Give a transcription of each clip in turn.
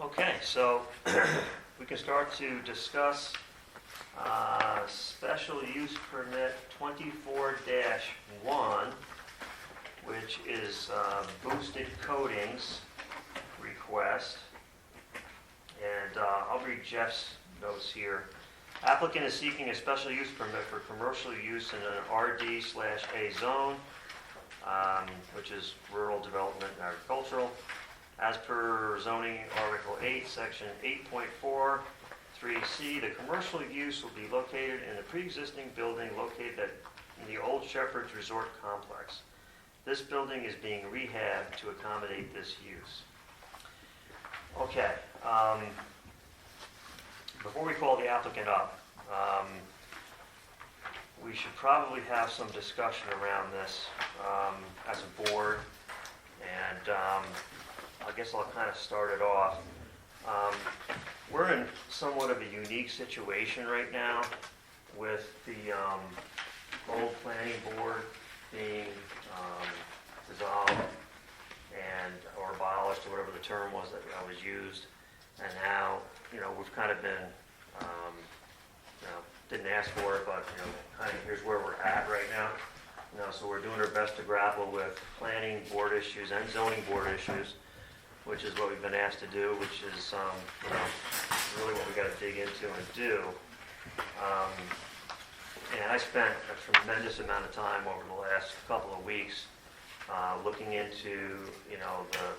Okay, so we can start to discuss special use permit 24-1, which is boosted coatings request. And I'll read Jeff's notes here. Applicant is seeking a special use permit for commercial use in an RD/A zone, which is rural development and agricultural. As per zoning Article 8, Section 8.4, 3C, the commercial use will be located in a pre-existing building located in the old Sheperd's Resort Complex. This building is being rehabbed to accommodate this use. Okay, before we call the applicant up, we should probably have some discussion around this as a board, and I guess I'll kind of start it off. We're in somewhat of a unique situation right now with the old planning board being dissolved or abolished, or whatever the term was that was used, and now we've kind of been didn't ask for it, but kind of here's where we're at right now. So we're doing our best to grapple with planning board issues and zoning board issues, which is what we've been asked to do, which is really what we got to dig into and do. And I spent a tremendous amount of time over the last couple of weeks looking into the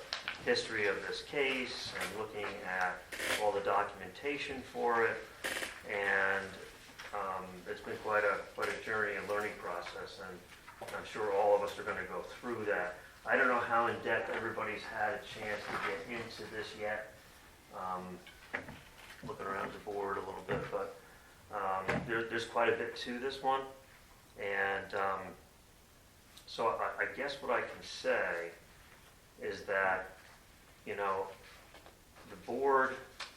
history of this case and looking at all the documentation for it, and it's been quite a journey and learning process, and I'm sure all of us are going to go through that. I don't know how in depth everybody's had a chance to get into this yet. Looking around the board a little bit, but there's quite a bit to this one, and so I guess what I can say is that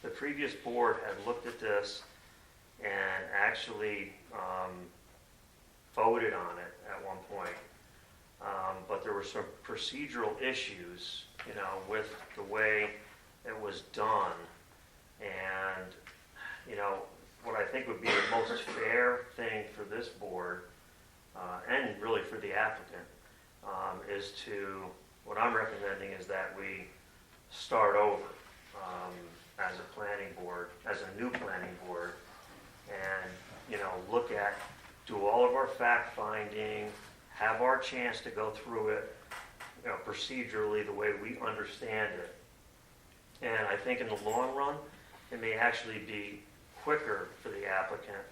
the previous board had looked at this and actually voted on it at one point. But there were some procedural issues, with the way it was done. And, what I think would be the most fair thing for this board, and really for the applicant, what I'm recommending is that we start over as a planning board, as a new planning board, and, look at, do all of our fact finding, have our chance to go through it, procedurally the way we understand it. And I think in the long run, it may actually be quicker for the applicant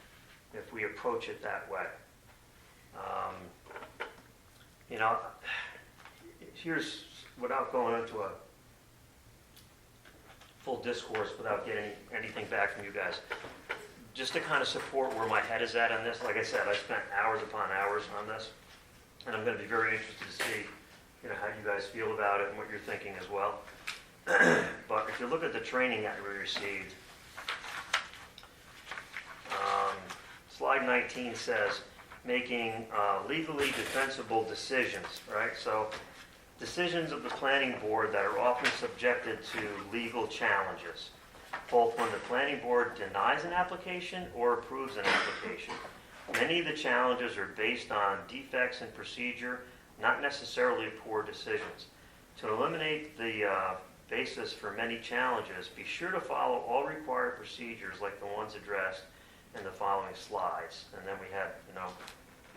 if we approach it that way. Here's, without going into a full discourse, without getting anything back from you guys, just to kind of support where my head is at on this. Like I said, I spent hours upon hours on this, and I'm going to be very interested to see, how you guys feel about it and what you're thinking as well. But if you look at the training that we received, slide 19 says, making legally defensible decisions, right? So decisions of the planning board that are often subjected to legal challenges, both when the planning board denies an application or approves an application. Many of the challenges are based on defects in procedure, not necessarily poor decisions. To eliminate the basis for many challenges, be sure to follow all required procedures like the ones addressed in the following slides. And then we had,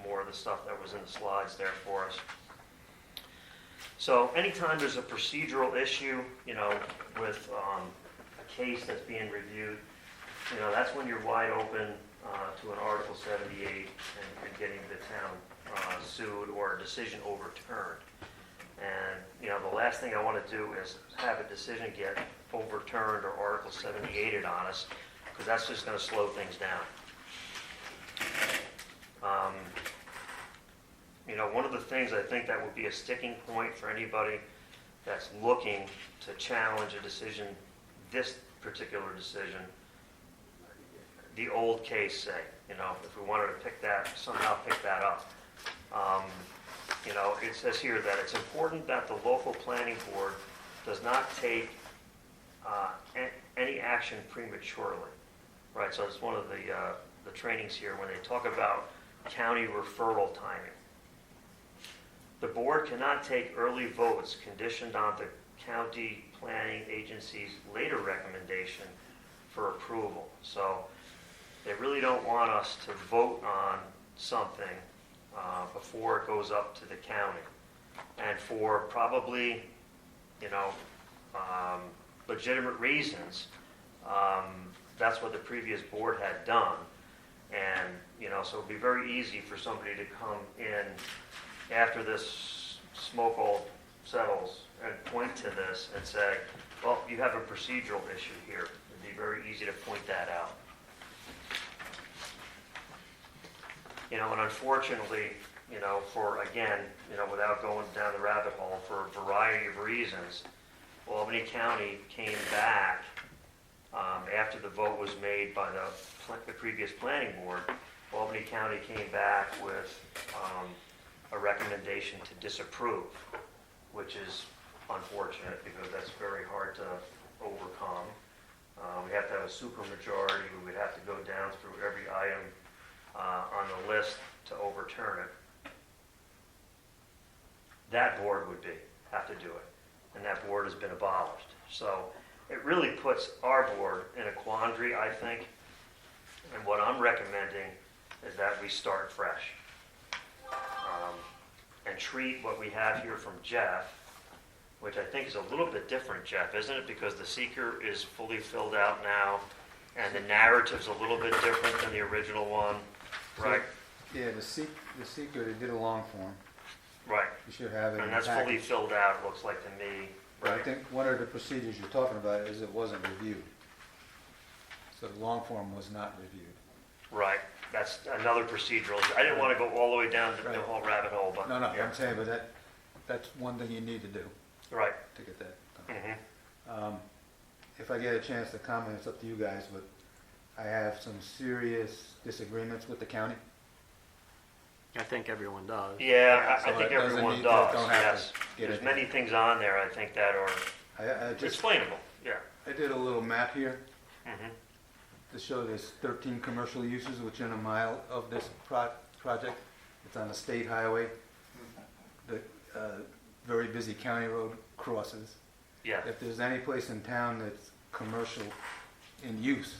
more of the stuff that was in the slides there for us. So anytime there's a procedural issue, with a case that's being reviewed, that's when you're wide open to an Article 78 and getting the town sued or a decision overturned. And, the last thing I want to do is have a decision get overturned or Article 78'd on us, because that's just going to slow things down. One of the things I think that would be a sticking point for anybody that's looking to challenge a decision, this particular decision, the old case, say, if we wanted to somehow pick that up. It says here that it's important that the local planning board does not take any action prematurely, right? So it's one of the trainings here when they talk about county referral timing. The board cannot take early votes conditioned on the county planning agency's later recommendation for approval. So they really don't want us to vote on something before it goes up to the county. And for probably, legitimate reasons, that's what the previous board had done. And, so it'd be very easy for somebody to come in after this smoke all settles and point to this and say, well, you have a procedural issue here. It'd be very easy to point that out. And unfortunately, without going down the rabbit hole, for a variety of reasons, Albany County came back after the vote was made by the previous planning board. Albany County came back with a recommendation to disapprove, which is unfortunate because that's very hard to overcome. We have to have a supermajority. We would have to go down through every item on the list to overturn it. That board would have to do it, and that board has been abolished. So it really puts our board in a quandary, I think, and what I'm recommending is that we start fresh and treat what we have here from Jeff, which I think is a little bit different, Jeff, isn't it? Because the seeker is fully filled out now, and the narrative's a little bit different than the original one, right? Yeah, the seeker, they did a long form. Right. You should have it in And the that's package. fully filled out, it looks like to me. But I Right. think one of the procedures you're talking about is it wasn't reviewed. So the long form was not reviewed. Right. That's another procedural. I didn't want to go all the way down the Right. whole rabbit hole, but. No, yeah. I'm saying, but that's one thing you need to do Right. to get that done. Mm-hmm. If I get a chance to comment, it's up to you guys, but I have some serious disagreements with the county. I think everyone does. Yeah, I So think it doesn't everyone need to- does, don't have to yes. get There's it. many things on there, I think, that are I just explainable, yeah. I did a little map here Mm-hmm. to show there's 13 commercial uses within a mile of this project. It's on a state highway. The very busy county road crosses. Yeah, If there's any place in town that's commercial in use,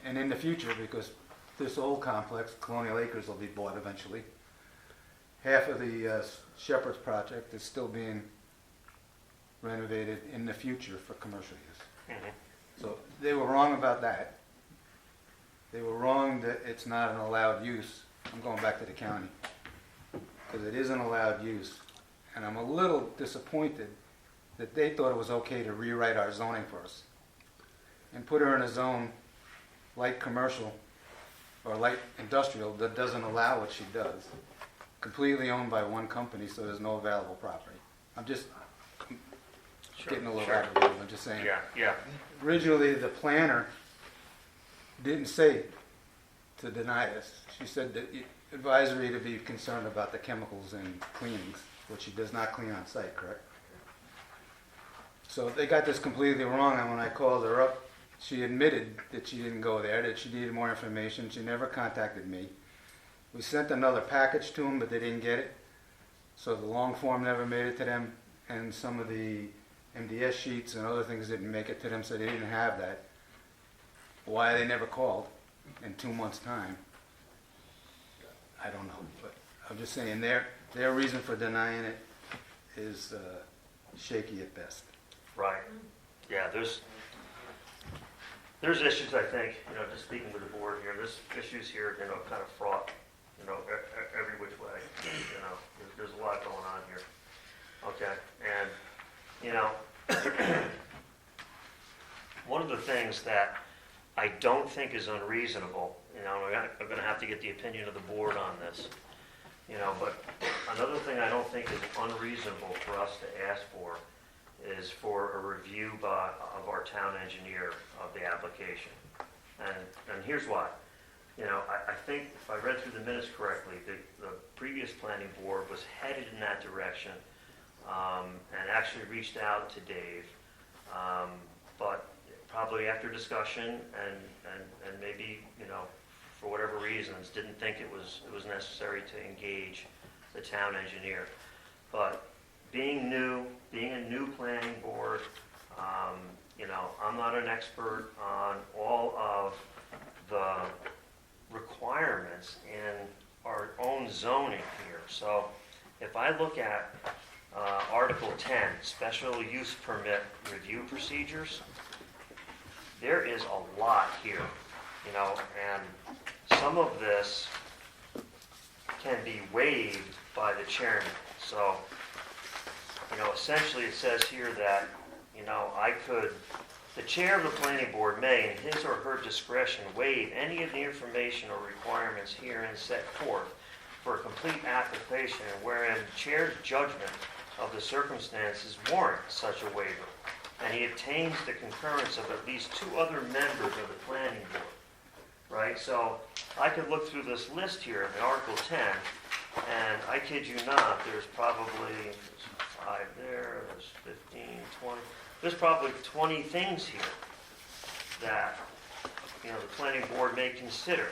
and in the future, because this old complex, Colonial Acres, will be bought eventually, half of the Sheperd's project is still being renovated in the future for commercial use. mm-hmm. So they were wrong about that. They were wrong that it's not an allowed use. I'm going back to the county, because it is an allowed use. And I'm a little disappointed that they thought it was okay to rewrite our zoning for us and put her in a zone light commercial or light industrial that doesn't allow what she does. Completely owned by one company, so there's no available property. I'm just getting a little aggravated. I'm just saying. Yeah, Originally, the planner didn't say to deny this. She said that advisory to be concerned about the chemicals and cleanings, which she does not clean on site, correct? So they got this completely wrong, and when I called her up, she admitted that she didn't go there, that she needed more information. She never contacted me. We sent another package to them, but they didn't get it. So the long form never made it to them, and some of the MDS sheets and other things didn't make it to them, so they didn't have that. Why they never called in 2 months' time, I don't know. But I'm just saying their reason for denying it is shaky at best. right. Yeah, there's issues, I think, just speaking with the board here, there's issues here, kind of fraught, every which way, there's a lot going on here. Okay, and, one of the things that I don't think is unreasonable, I'm gonna have to get the opinion of the board on this, but another thing I don't think is unreasonable for us to ask for is for a review of our town engineer of the application. And here's why. I think if I read through the minutes correctly, the previous planning board was headed in that direction and actually reached out to Dave But probably after discussion and maybe, for whatever reasons, didn't think it was necessary to engage the town engineer. But being a new planning board, I'm not an expert on all of the requirements in our own zoning here. So if I look at Article 10, Special Use Permit Review Procedures, there is a lot here, and some of this can be waived by the chairman. So, essentially it says here that, the chair of the planning board may, in his or her discretion, waive any of the information or requirements herein set forth for a complete application wherein the chair's judgment of the circumstances warrant such a waiver, and he obtains the concurrence of at least 2 other members of the planning board. Right? So I could look through this list here in Article 10, and I kid you not, there's probably 5 there, there's 15, 20. There's probably 20 things here that, the planning board may consider,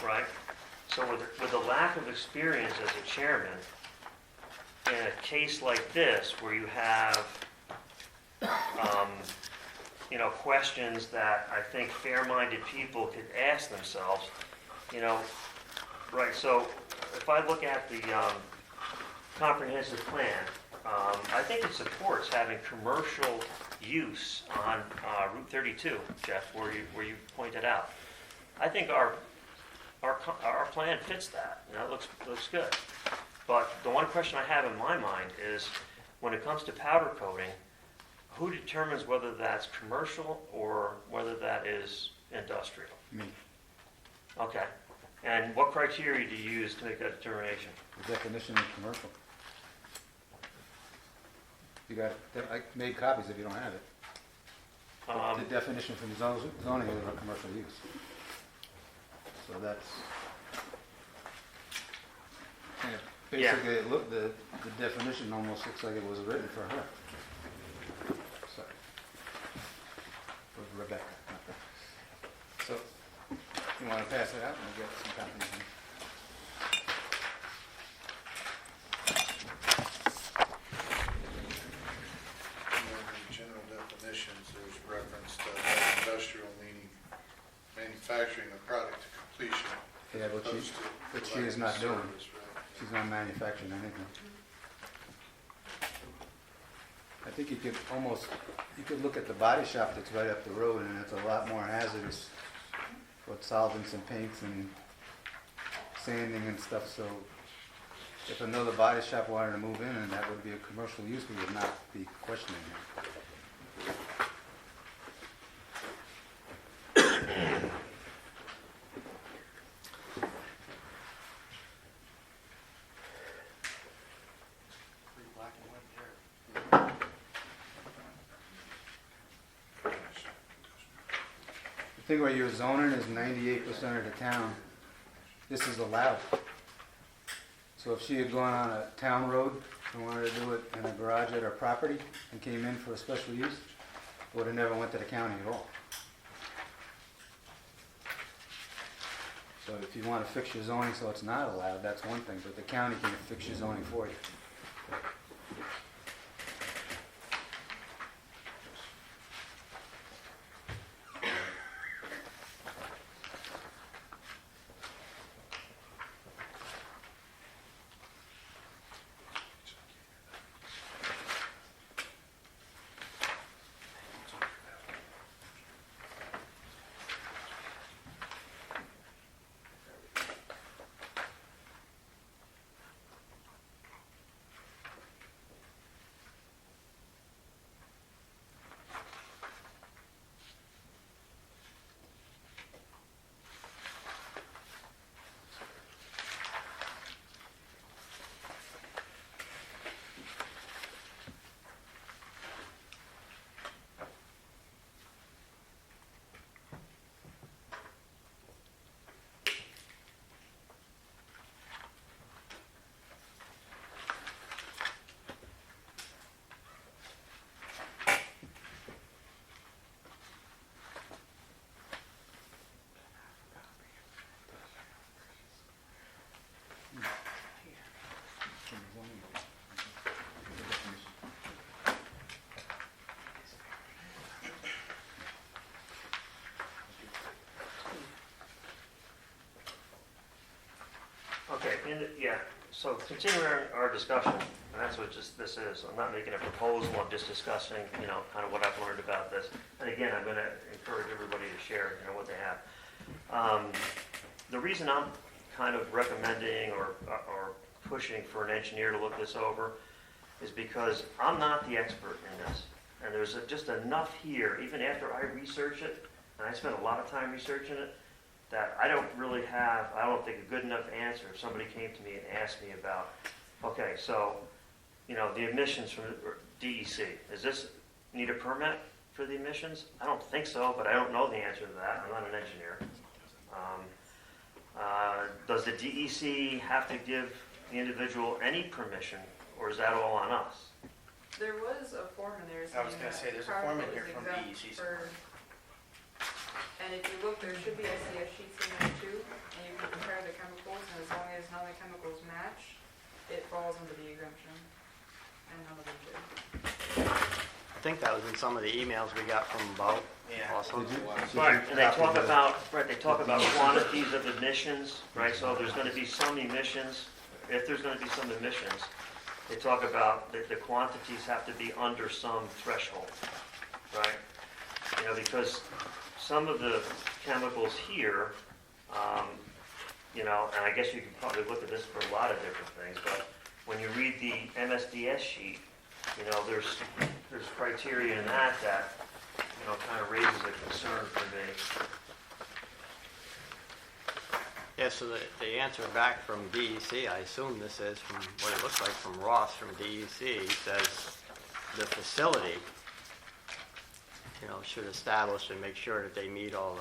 right? So with a lack of experience as a chairman, in a case like this where you have, questions that I think fair-minded people could ask themselves, right? So if I look at the comprehensive plan, I think it supports having commercial use on Route 32, Jeff, where you pointed out. I think our plan fits that. It looks good. But the one question I have in my mind is, when it comes to powder coating, who determines whether that's commercial or whether that is industrial? Me. Okay. And what criteria do you use to make that determination? The definition of commercial. You got it. I made copies if you don't have it. The definition from the zoning is a commercial use. So that's... Basically, the definition almost looks like it was written for her. Sorry. For Rebecca. So, you want to pass it out and we'll get some copies? In general definitions, there's reference to industrial, meaning manufacturing a product to completion. Yeah, but she is not doing. She's not manufacturing anything. I think you could look at the body shop that's right up the road, and it's a lot more hazardous with solvents and paints and sanding and stuff. So if another body shop wanted to move in, and that would be a commercial use, we would not be questioning it. The thing where you're zoning is 98% of the town, this is allowed. So if she had gone on a town road and wanted to do it in a garage at her property and came in for a special use, it would have never went to the county at all. So if you want to fix your zoning so it's not allowed, that's one thing, but the county can fix your zoning for you. yeah, so continuing our discussion, and that's what this is. I'm not making a proposal, I'm just discussing, kind of what I've learned about this. And again, I'm gonna encourage everybody to share, what they have. The reason I'm kind of recommending or pushing for an engineer to look this over is because I'm not the expert in this. And there's just enough here, even after I research it, and I spent a lot of time researching it, that I don't really have, I don't think, a good enough answer if somebody came to me and asked me about, okay, so, the emissions from DEC, does this need a permit for the emissions? I don't think so, but I don't know the answer to that. I'm not an engineer. Does the DEC have to give the individual any permission, or is that all on us? There was a form in there. I was gonna say, there's a form in here from DEC. And if you look, there should be SCF sheets in there too, and you can compare the chemicals, and as long as none of the chemicals match, it falls under the exemption, and none of them do. I think that was in some of the emails we got from Bo. Yeah. Also. Right, and they talk about quantities of emissions, right? So there's going to be some emissions. If there's going to be some emissions, they talk about that the quantities have to be under some threshold, right? Because some of the chemicals here, and I guess you can probably look at this for a lot of different things, but when you read the MSDS sheet, there's criteria in that kind of raises a concern for me. Yeah, so the answer back from DEC, I assume this is from what it looks like from Ross from DEC, says the facility, should establish and make sure that they meet all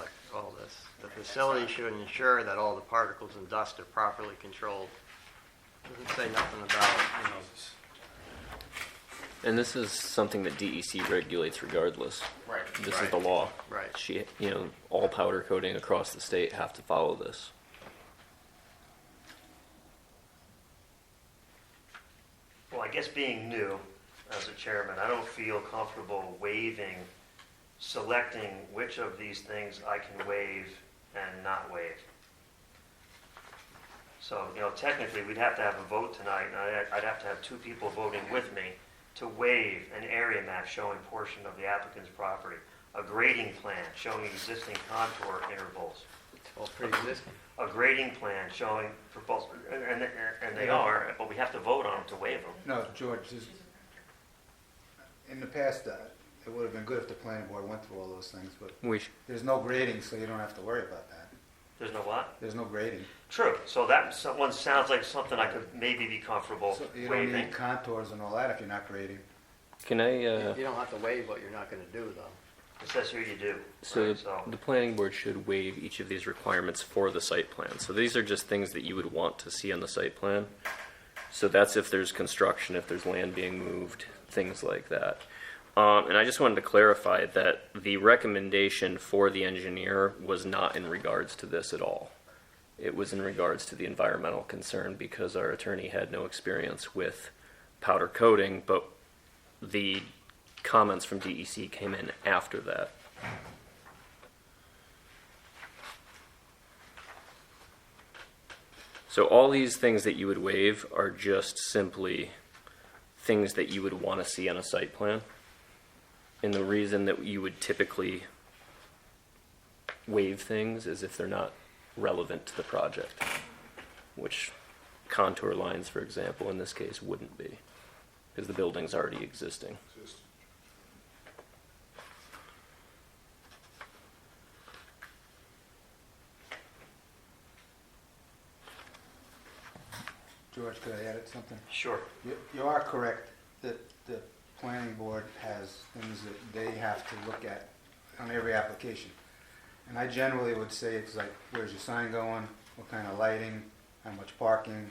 this. The facility should ensure that all the particles and dust are properly controlled. Doesn't say nothing about, And this is something that DEC regulates regardless. Right. This is the law. Right. All powder coating across the state have to follow this. Well, I guess being new as a chairman, I don't feel comfortable selecting which of these things I can waive and not waive. So, technically, we'd have to have a vote tonight, and I'd have to have two people voting with me to waive an area map showing portion of the applicant's property, a grading plan showing existing contour intervals, all pre-existing. a grading plan showing proposed, and they are, but we have to vote on them to waive them. No, George, in the past, it would have been good if the planning board went through all those things, but there's no grading, so you don't have to worry about that. There's no what? There's no grading. True. So that one sounds like something I could maybe be comfortable So you don't waiving. need contours and all that if you're not grading. Can I? You don't have to waive what you're not going to do, though. It says here you do. So right? So the planning board should waive each of these requirements for the site plan. So these are just things that you would want to see on the site plan. So that's if there's construction, if there's land being moved, things like that. And I just wanted to clarify that the recommendation for the engineer was not in regards to this at all. It was in regards to the environmental concern because our attorney had no experience with powder coating, but the comments from DEC came in after that. So all these things that you would waive are just simply things that you would want to see on a site plan. And the reason that you would typically waive things is if they're not relevant to the project, which contour lines, for example, in this case wouldn't be, because the building's already existing. George, could I add something? sure. You are correct that the planning board has things that they have to look at on every application. And I generally would say it's like, where's your sign going? What kind of lighting? How much parking?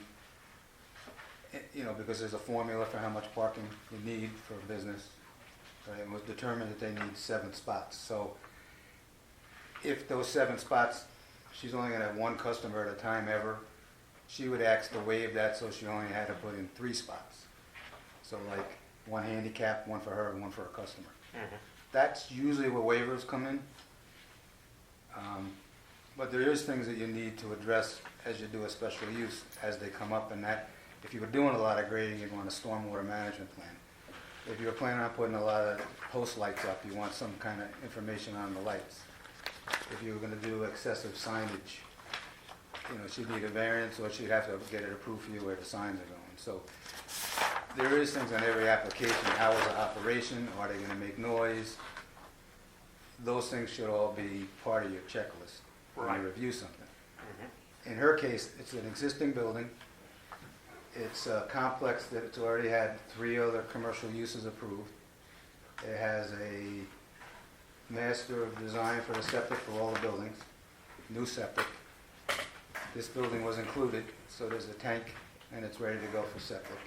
Because there's a formula for how much parking you need for a business. Right? It was determined that they need 7 spots. So if those 7 spots, she's only going to have 1 customer at a time ever, she would ask to waive that so she only had to put in 3 spots. So like 1 handicap, 1 for her, and 1 for a customer. Mhm. That's usually where waivers come in. But there is things that you need to address as you do a special use as they come up, and that, if you were doing a lot of grading, you'd want a stormwater management plan. If you were planning on putting a lot of post lights up, you want some kind of information on the lights. If you were gonna do excessive signage, you know, she'd need a variance, or she'd have to get it approved for you where the signs are going. So there is things on every application, hours of operation, are they gonna make noise? Those things should all be part of your checklist when Right. you review something. Mhm. In her case, it's an existing building. It's a complex that it's already had 3 other commercial uses approved. It has a master of design for the septic for all the buildings, new septic. This building was included, so there's a tank and it's ready to go for septic.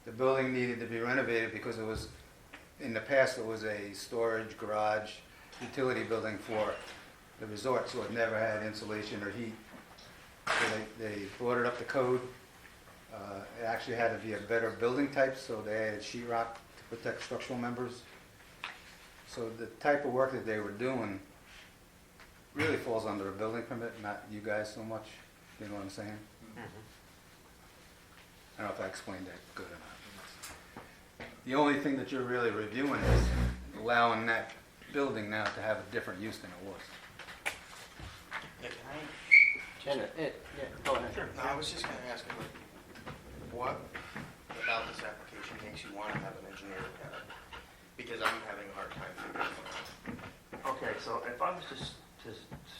The building needed to be renovated because it was, in the past, it was a storage, garage, utility building for the resort, so it never had insulation or heat. So they brought it up to code. It actually had to be a better building type, so they added sheetrock to protect structural members. So the type of work that they were doing really falls under a building permit, not you guys so much. You know what I'm saying? Mhm. I don't know if I explained that good or not. The only thing that you're really reviewing is allowing that building now to have a different use than it was. Yeah, can I? Go ahead. Sure. No, I was just gonna ask you, what about this application makes you wanna have an engineer look at it? Because I'm having a hard time figuring it out. Okay, so if I was to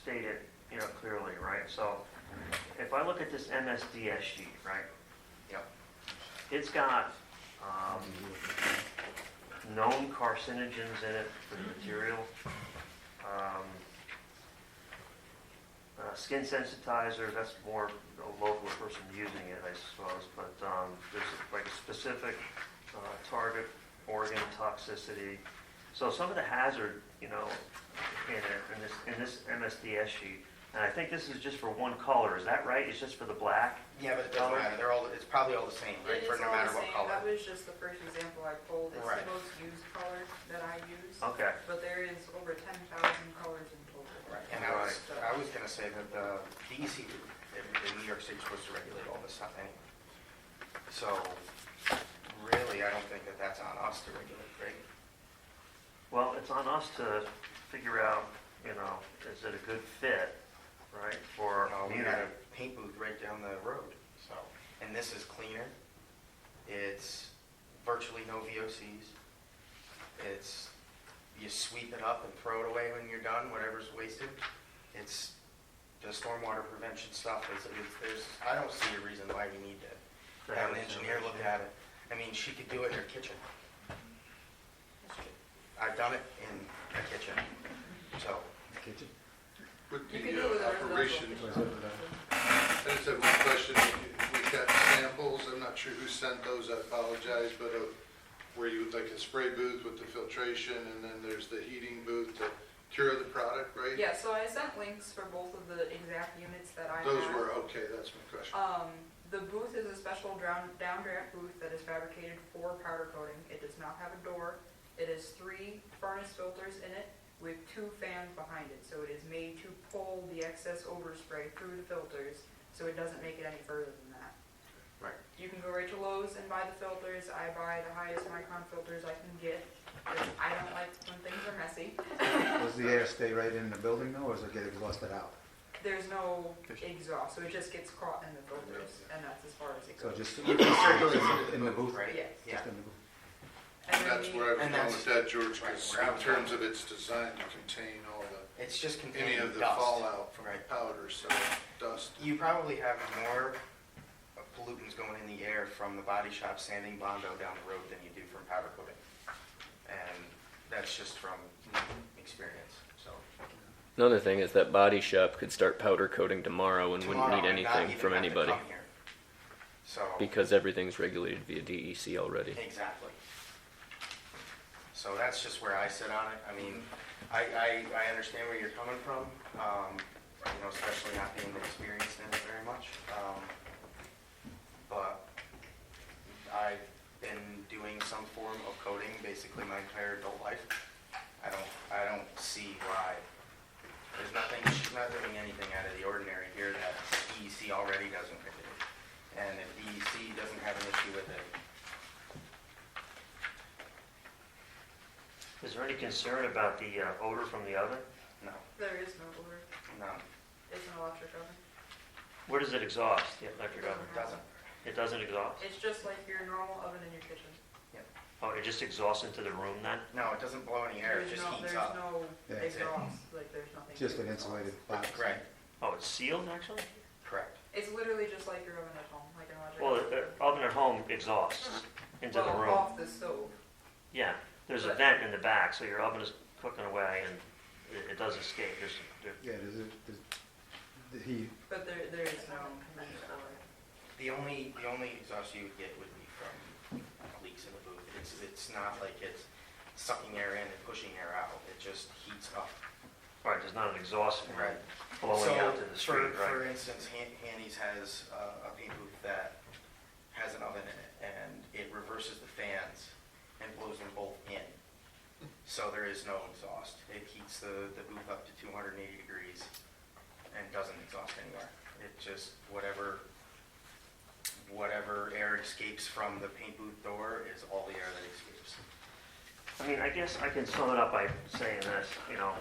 state it, you know, clearly, right? So if I look at this MSDS sheet, right? Yep. It's got known carcinogens in it for the material. Skin sensitizer, that's more a local person using it, I suppose, but there's like a specific target organ toxicity. So some of the hazard, you know, in this MSDS sheet, and I think this is just for one color, is that right? It's just for the black? Yeah, but it doesn't matter, it's probably all the same, right, It for is no all matter the what same. color. That was just the first example I pulled. It's Right. the most used color that I use. Okay. But there is over 10,000 colors in total. Right, and I was gonna say that the DEC in New York City is supposed to regulate all this stuff anyway. So, really, I don't think that that's on us to regulate, right? Well, it's on us to figure out, you know, is it a good fit, right, for our We got community? a paint booth right down the road, so, and this is cleaner. It's virtually no VOCs. It's, you sweep it up and throw it away when you're done, whatever's wasted. It's, the stormwater prevention stuff there's, I don't see a reason why we need to have an engineer look at it. I mean, she could do it in her kitchen. I've done it in a kitchen, so. Kitchen? With You can do it with the a operation, residential I just have one question. We got samples, I'm not sure who sent those, I apologize, but where you, like a spray booth with the filtration, and then there's the heating booth to cure the product, right? Yeah, so I sent links for both of the exact units that I Those have. were, okay, that's my question. The booth is a special downdraft booth that is fabricated for powder coating. It does not have a door. It has 3 furnace filters in it with 2 fans behind it. So it is made to pull the excess overspray through the filters, so it doesn't make it any further than that. Right. You can go right to Lowe's and buy the filters. I buy the highest micron filters I can get, because I don't like when things are messy. Does the air stay right in the building though, or does it get exhausted out? There's no exhaust, so it just gets caught in the filters, and that's as far as it So goes. just You can circulate it in the booth? right? Yes. Yeah. Just in the booth. And And then that's the- where I was And going that's- with that, George, because right, where I in was terms going. of its design to contain all the, It's just any containing of the dust. fallout from Right. powder, so dust. You probably have more pollutants going in the air from the body shop sanding Bondo down the road than you do from powder coating. And that's just from experience, so. Another thing is that body shop could start powder coating tomorrow and Tomorrow, wouldn't need and not anything even from have to anybody come here. So. because everything's regulated via DEC already. Exactly. So that's just where I sit on it. I mean, I understand where you're coming from, you know, especially not being experienced in it very much. But I've been doing some form of coding basically my entire adult life. I don't see why There's nothing, she's not doing anything out of the ordinary here that DEC already doesn't regulate. And if DEC doesn't have an issue with it, Is there any concern about the odor from the oven? no, There is no odor. no, It's an electric oven. Where does it exhaust, the electric oven? it doesn't. It doesn't exhaust? It's just like your normal oven in your kitchen. Oh, it just exhausts into the room then? No, it doesn't blow any air, it just heats up. There's no Yeah. exhaust, like there's nothing. Just to an exhaust. insulated box. Right, Oh, it's sealed actually? correct. It's literally just like your oven at home, like an electric Well, oven. the oven at home exhausts into the Well, room. off the stove. Yeah, there's a But- vent in the back, so your oven is cooking away and it does escape. Yeah, there's the heat. But there is no need for it. The only exhaust you would get would be from leaks in the booth. It's not like it's sucking air in and pushing air out, it just heats up. Right, there's not an exhaust fan Right. blowing out to the street, For right? instance, Handy's has a paint booth that has an oven in it, and it reverses the fans and blows them both in. So there is no exhaust. It heats the booth up to 280 degrees and doesn't exhaust anywhere. It just, whatever air escapes from the paint booth door is all the air that escapes. I mean, I guess I can sum it up by saying this, you know,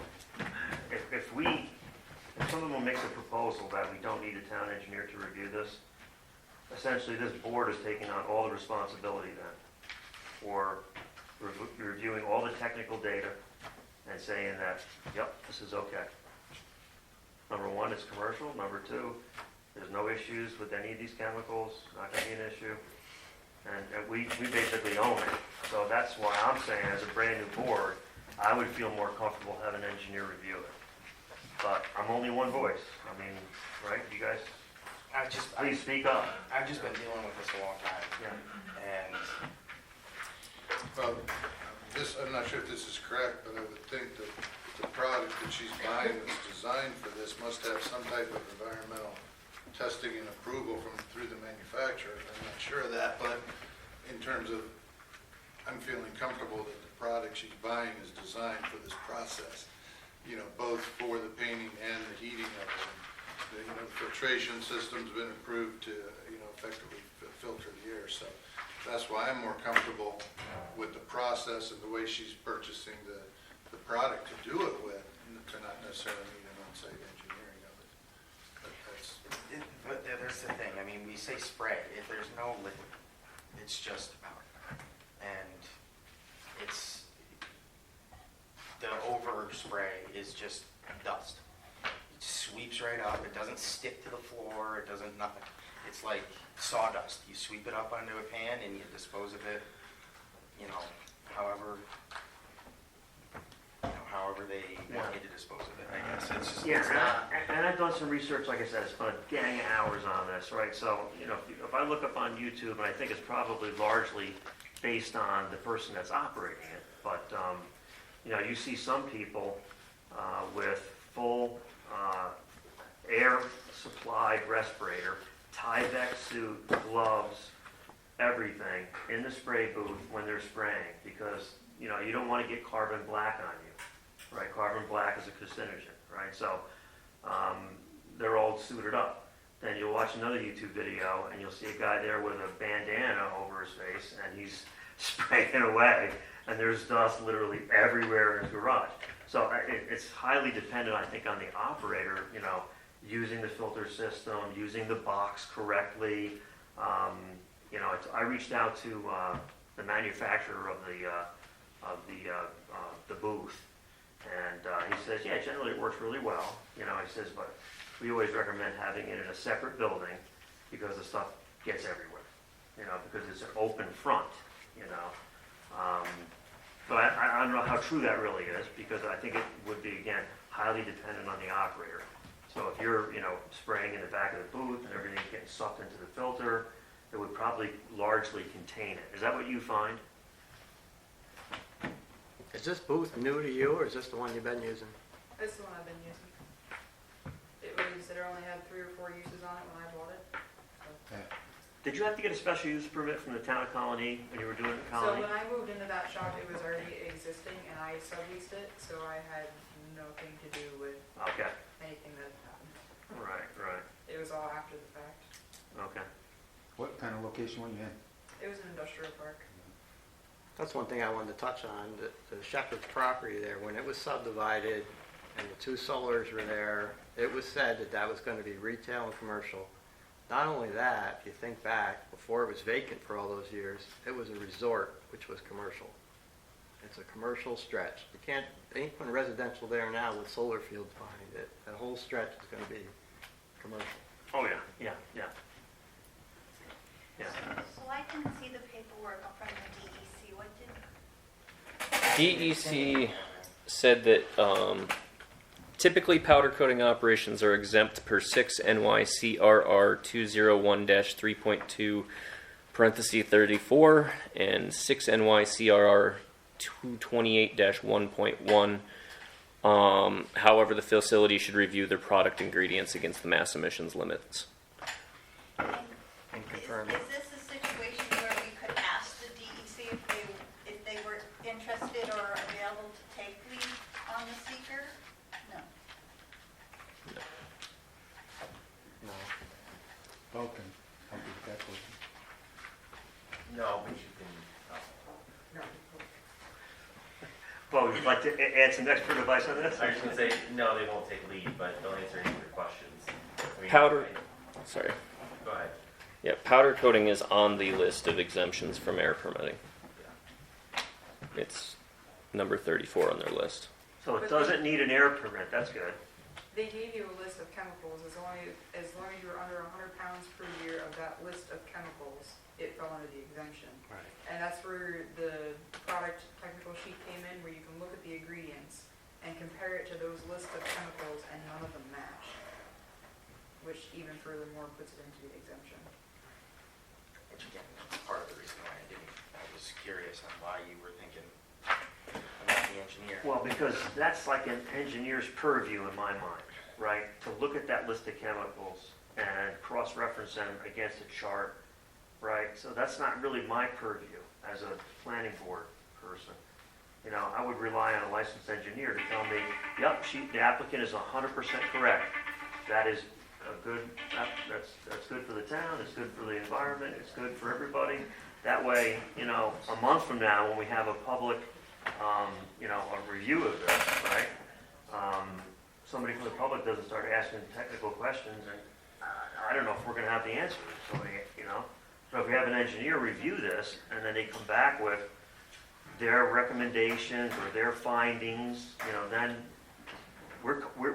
if someone makes a proposal that we don't need a town engineer to review this, essentially this board is taking on all the responsibility then for reviewing all the technical data and saying that, yep, this is okay. Number one, it's commercial. Number two, there's no issues with any of these chemicals, not gonna be an issue. And we basically own it. So that's why I'm saying, as a brand new board, I would feel more comfortable having an engineer review it. But I'm only one voice. I mean, right, you guys, please speak up. I've just been dealing with this a long time, Yeah. and Well, I'm not sure if this is correct, but I would think that the product that she's buying that's designed for this must have some type of environmental testing and approval through the manufacturer. I'm not sure of that, but in terms of, I'm feeling comfortable that the product she's buying is designed for this process, you know, both for the painting and the heating of it. The filtration system's been approved to, effectively filter the air, so that's why I'm more comfortable with the process and the way she's purchasing the product to do it with, to not necessarily need an on-site engineering of it. But that's, But there's the thing, I mean, we say spray, if there's no liquid, it's just powder. And it's, the overspray is just dust. It sweeps right up, it doesn't stick to the floor, it doesn't nothing. It's like sawdust, you sweep it up onto a pan and you dispose of it, however they want you to dispose of it, I guess. It's just, Yeah, it's not. and I've done some research, like I said, it's been a gang of hours on this, right? So, if I look up on YouTube, and I think it's probably largely based on the person that's operating it, but, you see some people with full air-supplied respirator, Tyvek suit, gloves, everything in the spray booth when they're spraying, because, you don't want to get carbon black on you, right? Carbon black is a carcinogen, right? So they're all suited up. Then you'll watch another YouTube video and you'll see a guy there with a bandana over his face and he's spraying away and there's dust literally everywhere in his garage. So it's highly dependent, I think, on the operator, using the filter system, using the box correctly. I reached out to the manufacturer of the booth, and he says, yeah, generally it works really well. He says, but we always recommend having it in a separate building because the stuff gets everywhere. Because it's an open front. But I don't know how true that really is, because I think it would be, again, highly dependent on the operator. So if you're, spraying in the back of the booth and everything's getting sucked into the filter, it would probably largely contain it. Is that what you find? Is this booth new to you, or is this the one you've been using? This is the one I've been using. It only had 3 or 4 uses on it when I bought it. Did you have to get a special use permit from the town of Colony when you were doing the So Colony? when I moved into that shop, it was already existing and I subleased it, so I had no nothing to do with Okay, anything that happened. right, It was all after the fact. okay. What kind of location were you in? It was an industrial park. That's one thing I wanted to touch on, the Sheperd property there, when it was subdivided and the two solars were there, it was said that that was going to be retail and commercial. Not only that, if you think back, before it was vacant for all those years, it was a resort, which was commercial. It's a commercial stretch. You can't, they ain't putting residential there now with solar fields behind it. That whole stretch is going to be commercial. Oh, yeah. Yeah, So I didn't see the paperwork from the DEC. What did? DEC said that typically powder coating operations are exempt per 6 NYCRR 201-3.2 parenthesis 34 and 6 NYCRR 228-1.1. However, the facility should review their product ingredients against the mass emissions limits. And confirm. Is this a situation where we could ask the DEC if they were interested or available to take lead on the seeker? No. No. Okay. I'll get that question. No, but you can, well, would you like to add some expert advice on this? I was going to say, no, they won't take lead, but they'll answer any of your questions. I mean, Powder, sorry. Go ahead. Yeah, powder coating is on the list of exemptions from air permitting. It's number 34 on their list. So it doesn't need an air permit, that's good. They gave you a list of chemicals. As long as you're under 100 pounds per year of that list of chemicals, it fell under the exemption. Right. And that's where the product technical sheet came in, where you can look at the ingredients and compare it to those lists of chemicals, and none of them match, which even furthermore puts it into the exemption. which again, that's part of the reason why I was curious on why you were thinking about the engineer. Well, because that's like an engineer's purview in my mind, right? To look at that list of chemicals and cross-reference them against a chart, right? So that's not really my purview as a planning board person. You know, I would rely on a licensed engineer to tell me, yep, the applicant is 100% correct. That is a good, that's good for the town, it's good for the environment, it's good for everybody. That way, you know, a month from now, when we have a public, you know, a review of this, right? Somebody from the public doesn't start asking technical questions, and I don't know if we're going to have the answers. So, you know, so if we have an engineer review this, and then they come back with their recommendations or their findings, you know, then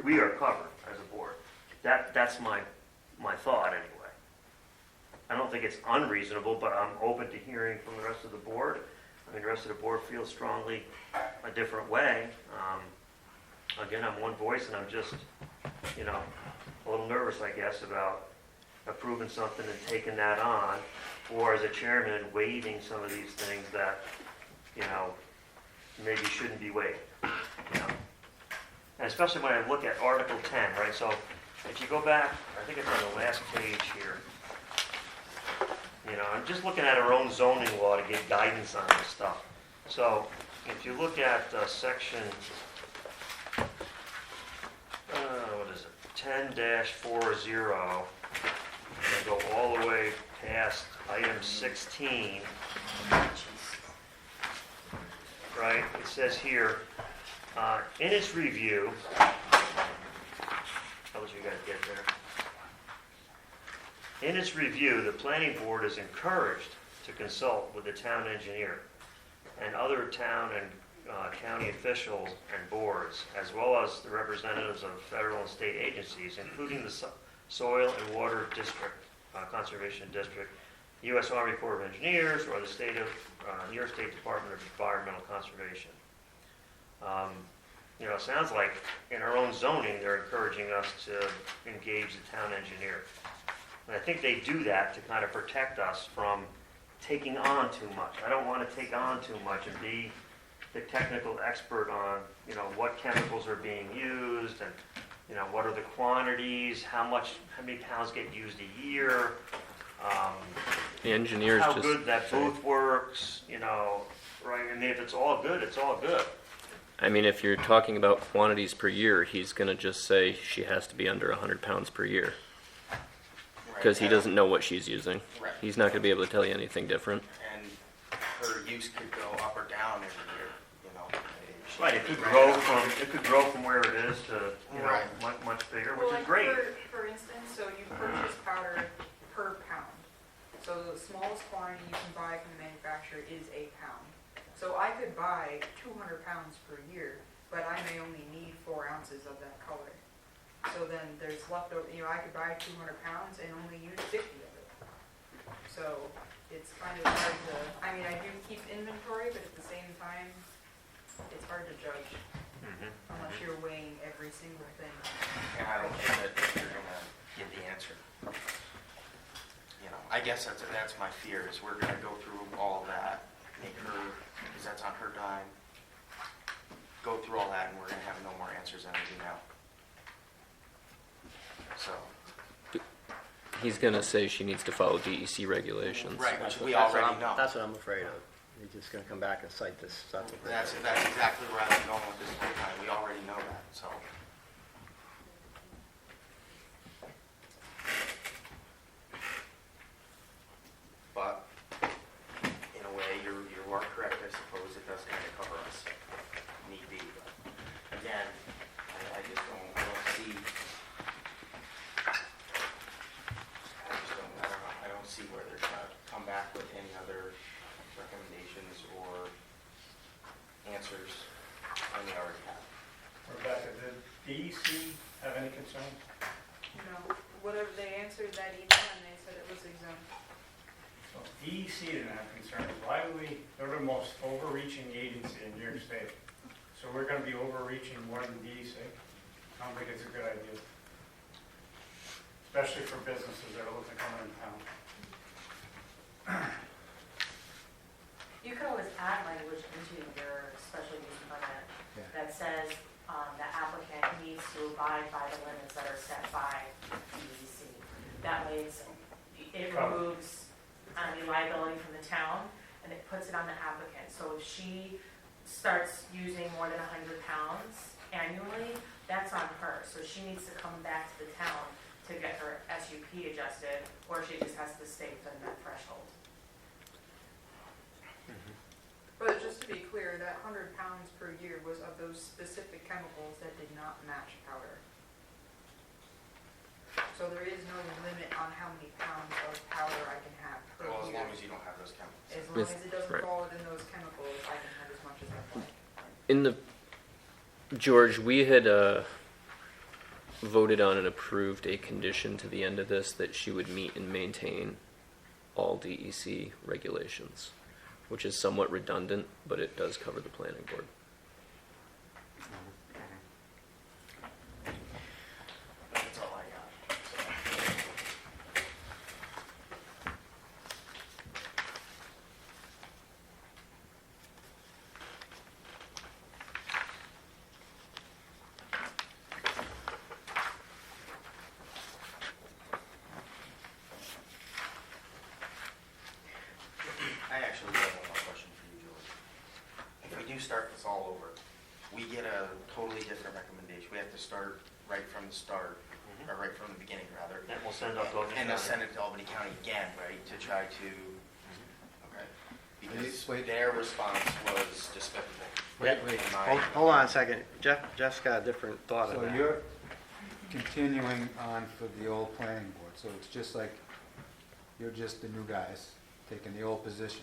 we are covered as a board. That's my thought anyway. I don't think it's unreasonable, but I'm open to hearing from the rest of the board. I mean, the rest of the board feels strongly a different way. Again, I'm one voice, and I'm just, you know, a little nervous, I guess, about approving something and taking that on, or as a chairman, waiving some of these things that, you know, maybe shouldn't be waived. You know, and especially when I look at Article 10, right? So if you go back, I think it's on the last page here. You know, I'm just looking at our own zoning law to get guidance on this stuff. So if you look at section, what is it, 10-40, and go all the way past item 16, right? It says here, in its review, how did you guys get there? In its review, the planning board is encouraged to consult with the town engineer and other town and county officials and boards, as well as the representatives of federal and state agencies, including the Soil and Water District, Conservation District, U.S. Army Corps of Engineers, or the New York State Department of Environmental Conservation. You know, it sounds like in our own zoning, they're encouraging us to engage the town engineer. And I think they do that to kind of protect us from taking on too much. I don't want to take on too much and be the technical expert on, you know, what chemicals are being used and, you know, what are the quantities, how many pounds get used a year, The engineers how just good that booth works, you know, right? I mean, if it's all good, it's all good. I mean, if you're talking about quantities per year, he's gonna just say she has to be under 100 pounds per year. Because he doesn't know what she's using. Right. He's not gonna be able to tell you anything different. And her use could go up or down every year, you know. She Right, it could could be grow right. from where it is to, you know, Right. much bigger, Well, which is like great. For instance, so you purchase powder per pound. So the smallest quantity you can buy from the manufacturer is a pound. So I could buy 200 pounds per year, but I may only need 4 ounces of that color. So then there's leftover, you know, I could buy 200 pounds and only use 50 of it. So it's kind of hard to, I mean, I do keep inventory, but at the same time, it's hard to judge unless you're weighing every single thing. And I don't think that you're gonna give the answer. You know, I guess that's my fear, is we're gonna go through all of that, make her, because that's on her dime, go through all that, and we're gonna have no more answers than we do now. So, He's gonna say she needs to follow DEC regulations. right, which we That's what already I'm- know. That's what I'm afraid of. He's just gonna come back and cite this stuff. That's exactly where I'm going with this whole time, we already know that, so. But, in a way, you are correct, I suppose, it does kind of cover us, need be, but, again, I just don't see, I don't see where they're gonna come back with any other recommendations or answers than we already have. Rebecca, did DEC have any concerns? You know, whatever, they answered that email and they said it was exempt. So DEC didn't have concerns. Why do we, they're the most overreaching agency in New York State. So we're gonna be overreaching more than DEC? I don't think it's a good idea. Especially for businesses that are looking to come in town. You can always add language into your special use permit Yeah. that says the applicant needs to abide by the limits that are set by DEC. That way it removes any liability from the town and it puts it on the applicant. So if she starts using more than 100 pounds annually, that's on her. So she needs to come back to the town to get her SUP adjusted, or she just has to stay within that threshold. But just to be clear, that 100 pounds per year was of those specific chemicals that did not match powder. So there is no limit on how many pounds of powder I can have per Well, as year. long as you don't have those chemicals. As long as it doesn't Right. fall within those chemicals, I can have as much as I want. In the, George, we had voted on and approved a condition to the end of this that she would meet and maintain all DEC regulations, which is somewhat redundant, but it does cover the planning board. That's all I got. So. I actually have one more question for you, George. If we do start this all over, we get a totally different recommendation. We have to start right from the start, or right from the beginning, rather. And we'll send up to Albany And they'll County. send it to Albany County again, right, to try to, okay. Because Wait. their response was despicable. Wait, in my- hold on a second. Jeff's got a different thought on So that. you're continuing on for the old planning board, so it's just like, you're just the new guys taking the old position.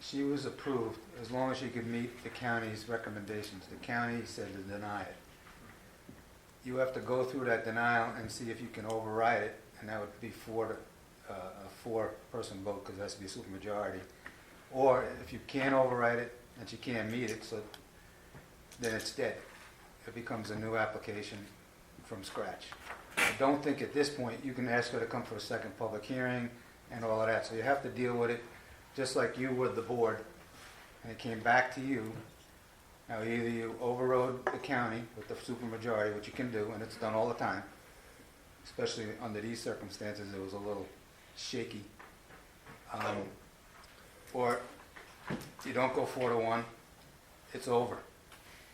She was approved as long as she could meet the county's recommendations. The county said to deny it. You have to go through that denial and see if you can override it, and that would be a four-person vote, because it has to be a supermajority. Or if you can't override it and she can't meet it, so then it's dead. It becomes a new application from scratch. I don't think at this point you can ask her to come for a second public hearing and all of that, so you have to deal with it just like you would the board, and it came back to you. Now, either you overrode the county with the supermajority, which you can do, and it's done all the time, especially under these circumstances, it was a little shaky. Or you don't go 4-1. it's over.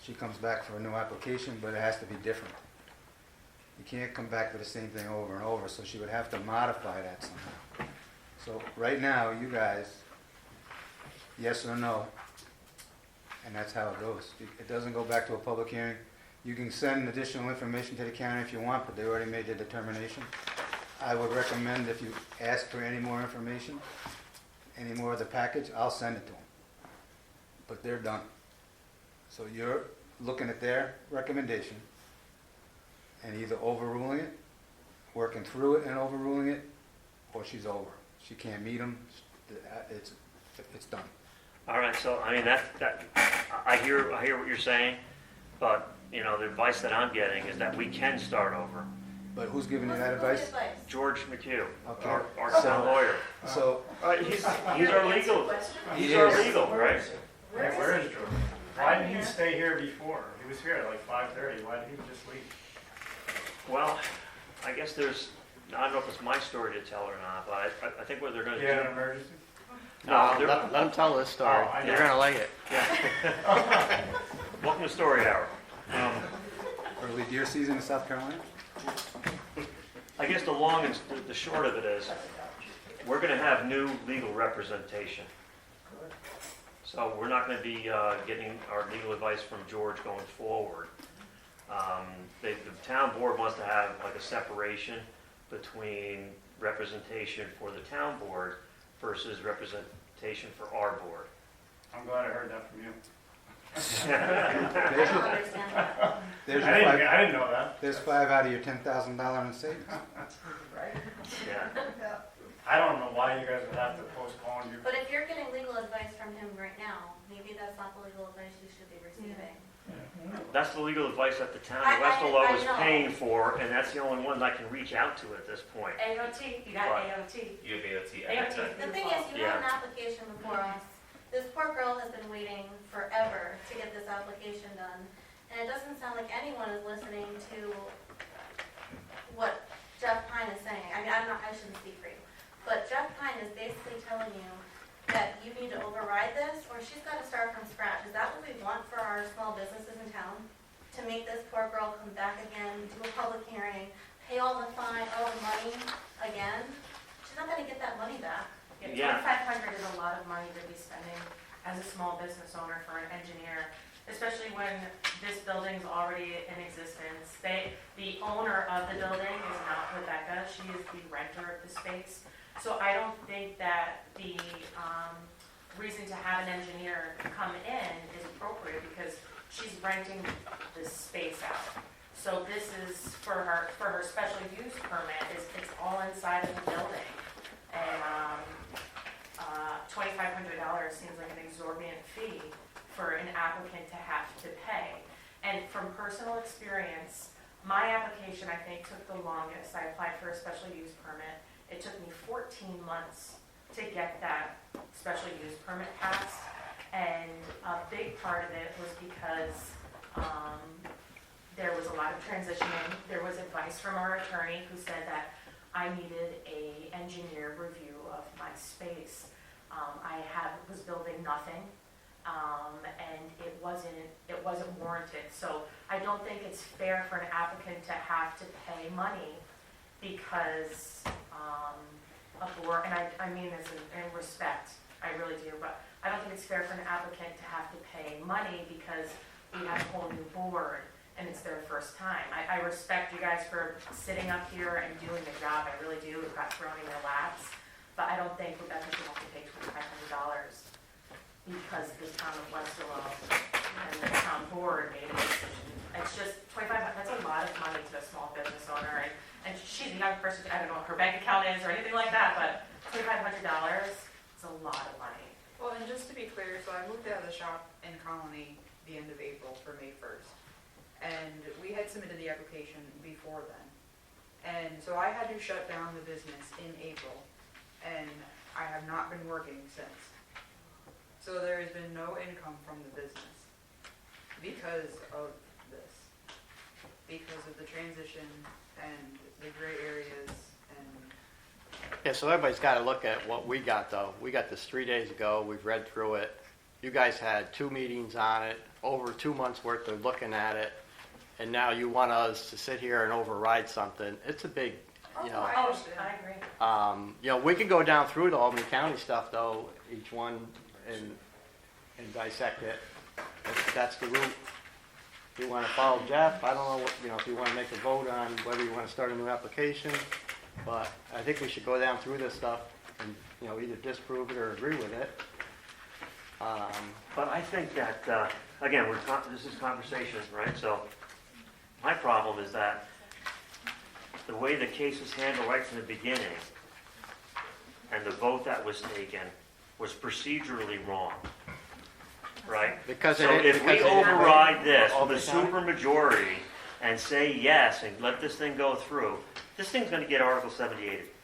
She comes back for a new application, but it has to be different. You can't come back for the same thing over and over, so she would have to modify that somehow. So right now, you guys, yes or no, and that's how it goes. It doesn't go back to a public hearing. You can send additional information to the county if you want, but they already made the determination. I would recommend if you ask for any more information, any more of the package, I'll send it to them. But they're done. So you're looking at their recommendation and either overruling it, working through it and overruling it, or she's over. She can't meet them. It's done. All right, so, I mean, I hear what you're saying, but, you know, the advice that I'm getting is that we can start over. But who's giving you that What's advice? the advice? George McHugh, Okay. our town lawyer. So He's our legal, He he's our is. legal, right? Where is George? Why did he stay here before? He was here at like 5:30. Why did he just leave? Well, I guess I don't know if it's my story to tell or not, but I think what they're gonna He had do. an emergency? No, they're- Let them tell this story. Oh, I know. You're gonna like it. Welcome to Story Hour. early deer season in South Carolina? I guess the long and the short of it is, we're gonna have new legal representation. So we're not gonna be getting our legal advice from George going forward. The town board wants to have like a separation between representation for the town board versus representation for our board. I'm glad I heard that from you. There's your, Understand that. there's I your didn't, five, I didn't know that. there's $5 out of your $10,000 in savings. Yeah. I don't know why you guys would have to postpone your. But if you're getting legal advice from him right now, maybe that's not the legal advice you should be receiving. That's the legal advice that the town I of Westerlo is know. paying for, and that's the only one I can reach out to at this point. AOT, you got Right. AOT. You have AOT. AOT. The thing is, you have an application before us. This poor girl has been waiting forever to get this application done. And it doesn't sound like anyone is listening to what Jeff Pine is saying. I mean, I shouldn't speak for you. But Jeff Pine is basically telling you that you need to override this, or she's got to start from scratch. Is that what we want for our small businesses in town? To make this poor girl come back again, do a public hearing, pay all the fine, all the money again? She's not going to get that money back. Yeah. 2,500 is a lot of money to be spending as a small business owner for an engineer, especially when this building's already in existence. The owner of the building is not Rebecca, she is the renter of the space. So I don't think that the reason to have an engineer come in is appropriate because she's renting this space out. So this is for her special use permit, it's all inside of the building. And $2,500 seems like an exorbitant fee for an applicant to have to pay. And from personal experience, my application, I think, took the longest. I applied for a special use permit. It took me 14 months to get that special use permit passed. And a big part of it was because there was a lot of transitioning. There was advice from our attorney who said that I needed a engineer review of my space. I was building nothing, and it wasn't warranted. So I don't think it's fair for an applicant to have to pay money because a board, and I mean this in respect, I really do, but I don't think it's fair for an applicant to have to pay money because we have a whole new board and it's their first time. I respect you guys for sitting up here and doing the job, I really do, it got thrown in your laps, but I don't think Rebecca should have to pay $2,500 because the town of Westerlo and the town board made a decision. It's just $2,500, that's a lot of money to a small business owner, and she's a young person, I don't know what her bank account is or anything like that, but $2,500 is a lot of money. Well, and just to be clear, so I moved out of the shop in Colony the end of April for May 1st. And we had submitted the application before then. And so I had to shut down the business in April, and I have not been working since. So there has been no income from the business because of this. Because of the transition and the gray areas and... Yeah, so everybody's got to look at what we got, though. We got this 3 days ago, we've read through it, you guys had 2 meetings on it, over 2 months worth of looking at it, and now you want us to sit here and override something. It's a big, you know. I Oh, understand. I agree. You know, we could go down through the Albany County stuff though, each one, and dissect it. If that's the route. If you want to follow Jeff, I don't know what, you know, if you want to make a vote on whether you want to start a new application, but I think we should go down through this stuff and, you know, either disprove it or agree with it. But I think that, again, this is conversation, right? So my problem is that the way the case was handled right from the beginning and the vote that was taken was procedurally wrong, right? Because So it- if we because it- override this All with a the time? supermajority and say yes and let this thing go through, this thing's going to get Article 78.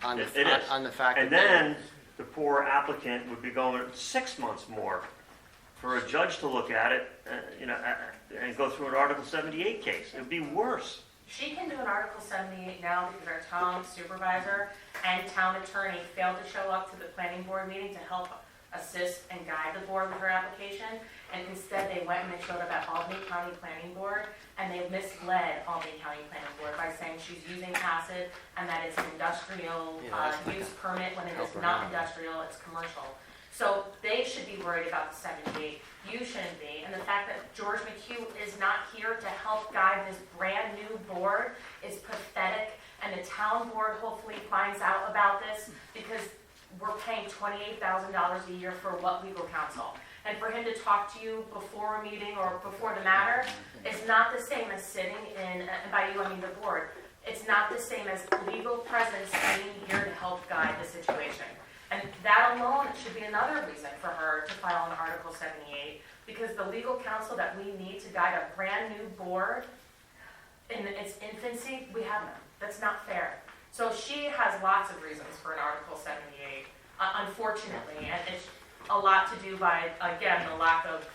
On It the, is. on the fact And that they- then the poor applicant would be going 6 months more for a judge to look at it, and go through an Article 78 case. It would be worse. She can do an Article 78 now because our town supervisor and town attorney failed to show up to the planning board meeting to help assist and guide the board with her application. And instead, they went and they showed up at Albany County Planning Board, and they misled Albany County Planning Board by saying she's using acid and that it's an industrial Yeah, that's use permit when it is help her not out. industrial, it's commercial. So they should be worried about the 78. You shouldn't be. And the fact that George McHugh is not here to help guide this brand-new board is pathetic. And the town board hopefully finds out about this because we're paying $28,000 a year for what legal counsel. And for him to talk to you before a meeting or before the matter is not the same as sitting in, and by you I mean the board, it's not the same as legal presence being here to help guide the situation. And that alone should be another reason for her to file an Article 78, because the legal counsel that we need to guide a brand-new board in its infancy, we have none. That's not fair. So she has lots of reasons for an Article 78, unfortunately, and it's a lot to do by, again, the lack of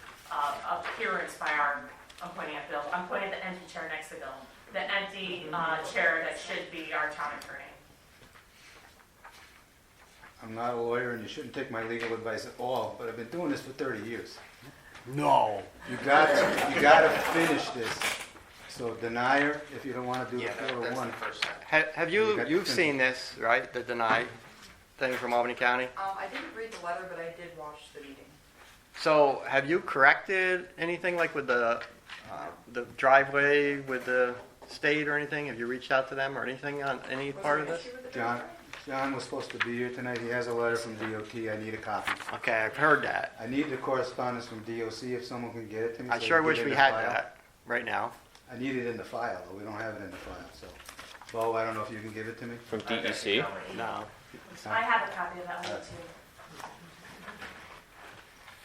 appearance by our, I'm pointing at Bill, I'm pointing at the empty chair next to Bill, the empty chair that should be our town attorney. I'm not a lawyer and you shouldn't take my legal advice at all, but I've been doing this for 30 years. No. You gotta finish this. So deny her if you don't wanna do the Yeah, 4 to that's 1. the first step. Have You got to you've finish. seen this, right? The deny thing from Albany County? I didn't read the letter, but I did watch the meeting. So have you corrected anything like with the driveway with the state or anything? Have you reached out to them or anything on any Was part there of an this? issue with the John, driveway? John was supposed to be here tonight. He has a letter from DOT. I need a copy. Okay, I've heard that. I need the correspondence from DOC if someone can get it to me. I so sure can wish get it we in had the file. that right now. I need it in the file, though. We don't have it in the file, so. Bo, I don't know if you can give it to me? From I got DEC? it down. No. I have a copy of that one too.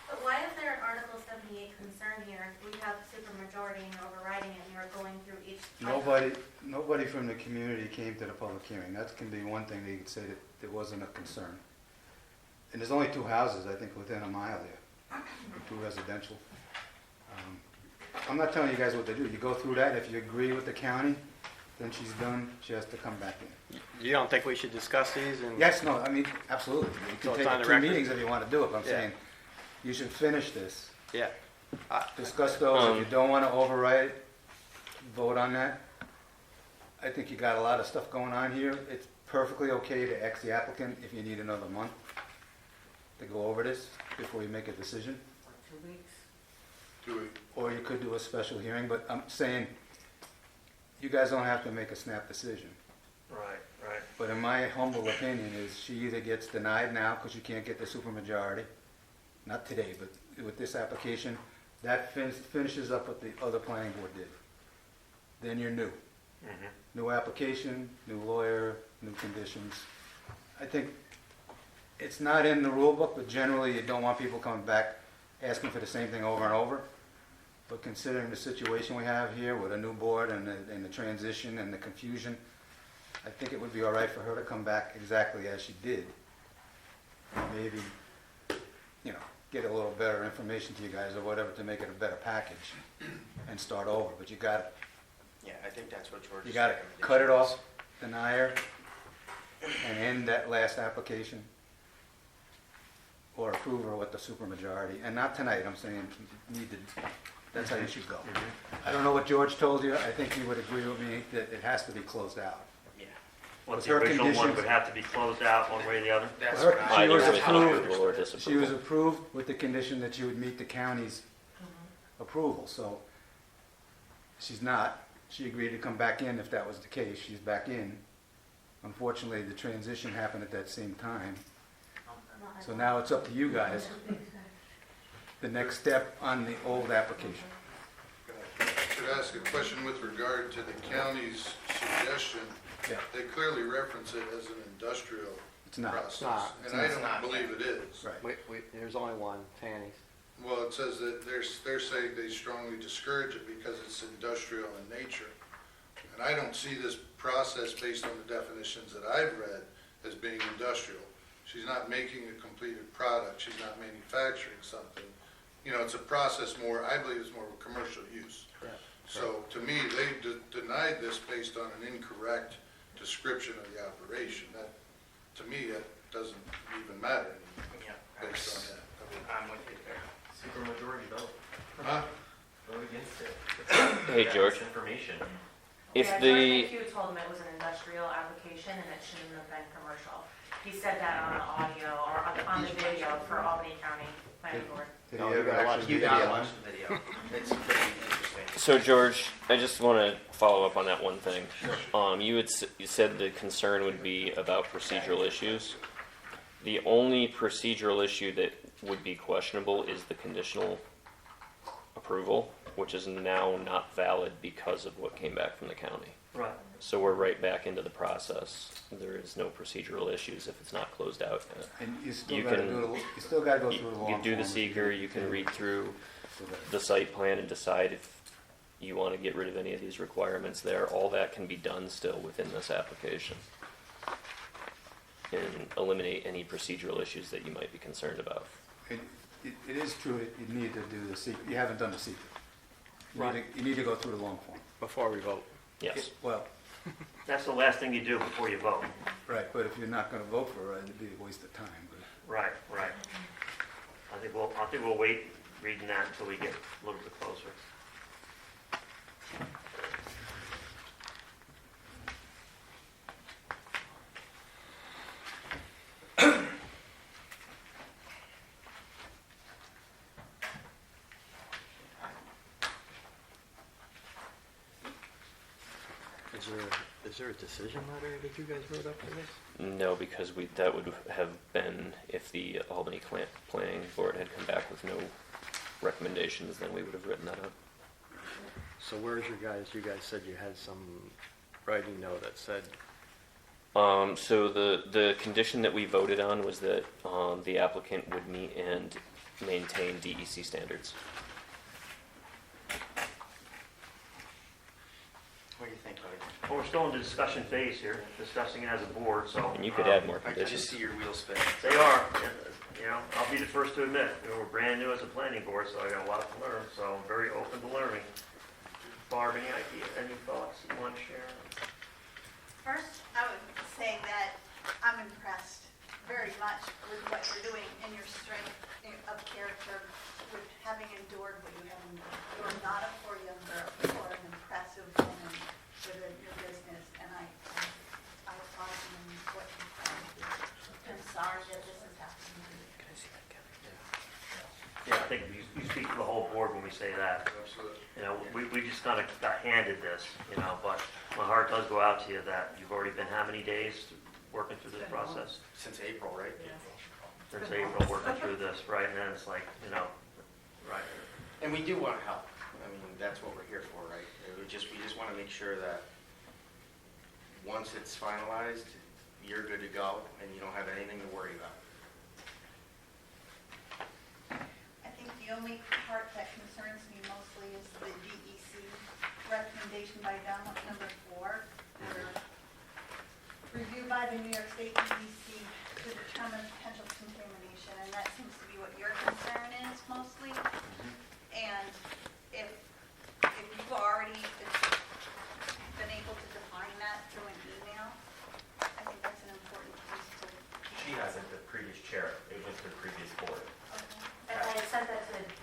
But why is there an Article 78 concern here if we have supermajority and you're overriding it and you're going through each? Nobody from the community came to the public hearing. That can be one thing they could say that there wasn't a concern. And there's only 2 houses, I think, within a mile there, 2 residential. I'm not telling you guys what to do. You go through that. If you agree with the county, then she's done. She has to come back in. You don't think we should discuss these? And Yes, no, I mean, absolutely. You So can it's on take the 2 record? meetings if you want to do it, but I'm Yeah. saying you should finish this. Yeah. Discuss those. If you don't want to override it, vote on that. I think you got a lot of stuff going on here. It's perfectly okay to X the applicant if you need another month to go over this before you make a decision. 2 weeks. Do we, Or you could do a special hearing, but I'm saying you guys don't have to make a snap decision. Right, right. But in my humble opinion is she either gets denied now because you can't get the supermajority, not today, but with this application, that finishes up what the other planning board did. Then you're new. Mhm. New application, new lawyer, new conditions. I think it's not in the rule book, but generally you don't want people coming back asking for the same thing over and over. But considering the situation we have here with a new board and the transition and the confusion, I think it would be all right for her to come back exactly as she did. Maybe, get a little better information to you guys or whatever to make it a better package and start over. But you got Yeah, I think that's what George's you got to recommendation cut it is. off, deny her, and end that last application. or approve her with the supermajority, and not tonight, I'm saying, you need to, that's how you should go. I don't know what George told you, I think he would agree with me that it has to be closed out. Yeah. Well, With the her original one conditions- would have to be closed out one way or the other? That's Her- what she Either was with approved. approval or She was disapproval. approved with the condition that you would meet the county's approval, so she's not. She agreed to come back in if that was the case. She's back in. Unfortunately, the transition happened at that same time. So now it's up to you guys. The next step on the old application. Could I ask a question with regard to the county's suggestion? Yeah. They clearly reference it as an industrial It's not. process. not. And I It's not. don't believe it is. Right. There's only one, Fanny's. Well, it says that they're saying they strongly discourage it because it's industrial in nature. And I don't see this process based on the definitions that I've read as being industrial. She's not making a completed product, she's not manufacturing something. You know, it's a process more, I believe it's more of a commercial use. So to me, they denied this based on an incorrect description of the operation. That, to me, that doesn't even matter anymore Yeah. based on that. I'm with you there. Supermajority vote. Huh? Vote against it. Hey, That George. much information. If Yeah, the, George McHugh told him it was an industrial application and it shouldn't have been commercial. He said that on the audio or on the video for Albany County Planning Board. Did No, he you ever gotta watch actually You do gotta that watch one? the video. It's pretty interesting. so George, I just want to follow up on that one thing. You said the concern would be about procedural issues. The only procedural issue that would be questionable is the conditional approval, which is now not valid because of what came back from the county. Right. So we're right back into the process. There is no procedural issues if it's not closed out yet. And you still You gotta can- do the, you still gotta go through the long You do the form. seeker, you can read through the site plan and decide if you want to get rid of any of these requirements there. All that can be done still within this application. And eliminate any procedural issues that you might be concerned about. It is true that you need to do the seeker. You haven't done the seeker. Right. You need to go through the long form. Before we vote. Yes. Well, That's the last thing you do before you vote. right, but if you're not gonna vote for it, it'd be a waste of time, but. Right, right. I think we'll wait reading that until we get a little bit closer. Is there a decision letter that you guys wrote up for this? No, because that would have been, if the Albany Planning Board had come back with no recommendations, then we would have written that up. So where's you guys said you had some writing note that said, So the condition that we voted on was that the applicant would meet and maintain DEC standards. What do you think, buddy? Well, we're still in the discussion phase here, discussing it as a board, so. And you could add more I can just conditions. see your wheels spin. They are, you know, I'll be the first to admit, we're brand new as a planning board, so I got a lot to learn, so I'm very open to learning. Barb, any idea, any thoughts you want to share? First, I would say that I'm impressed very much with what you're doing and your strength of character with having endured what you have endured. You're not a poor young girl, you are an impressive woman within your business, and I applaud you in what you've done. I'm sorry that this is happening. Yeah, I think you speak for the whole board when we say that. Absolutely. You know, we just kind of got handed this, you know, but my heart does go out to you that you've already been how many days working through this process? Since April, right? Since April, working through this, right? And then it's like, you know, right. And we do want to help. I mean, that's what we're here for, right? We just want to make sure that once it's finalized, you're good to go and you don't have anything to worry about. I think the only part that concerns me mostly is the DEC recommendation by download number 4, where review by the New York State DEC to determine potential contamination, and that seems to be what your concern is mostly. And if you've already been able to define that through an email, I think that's an important piece to. She hasn't, the previous chair, it was the previous board.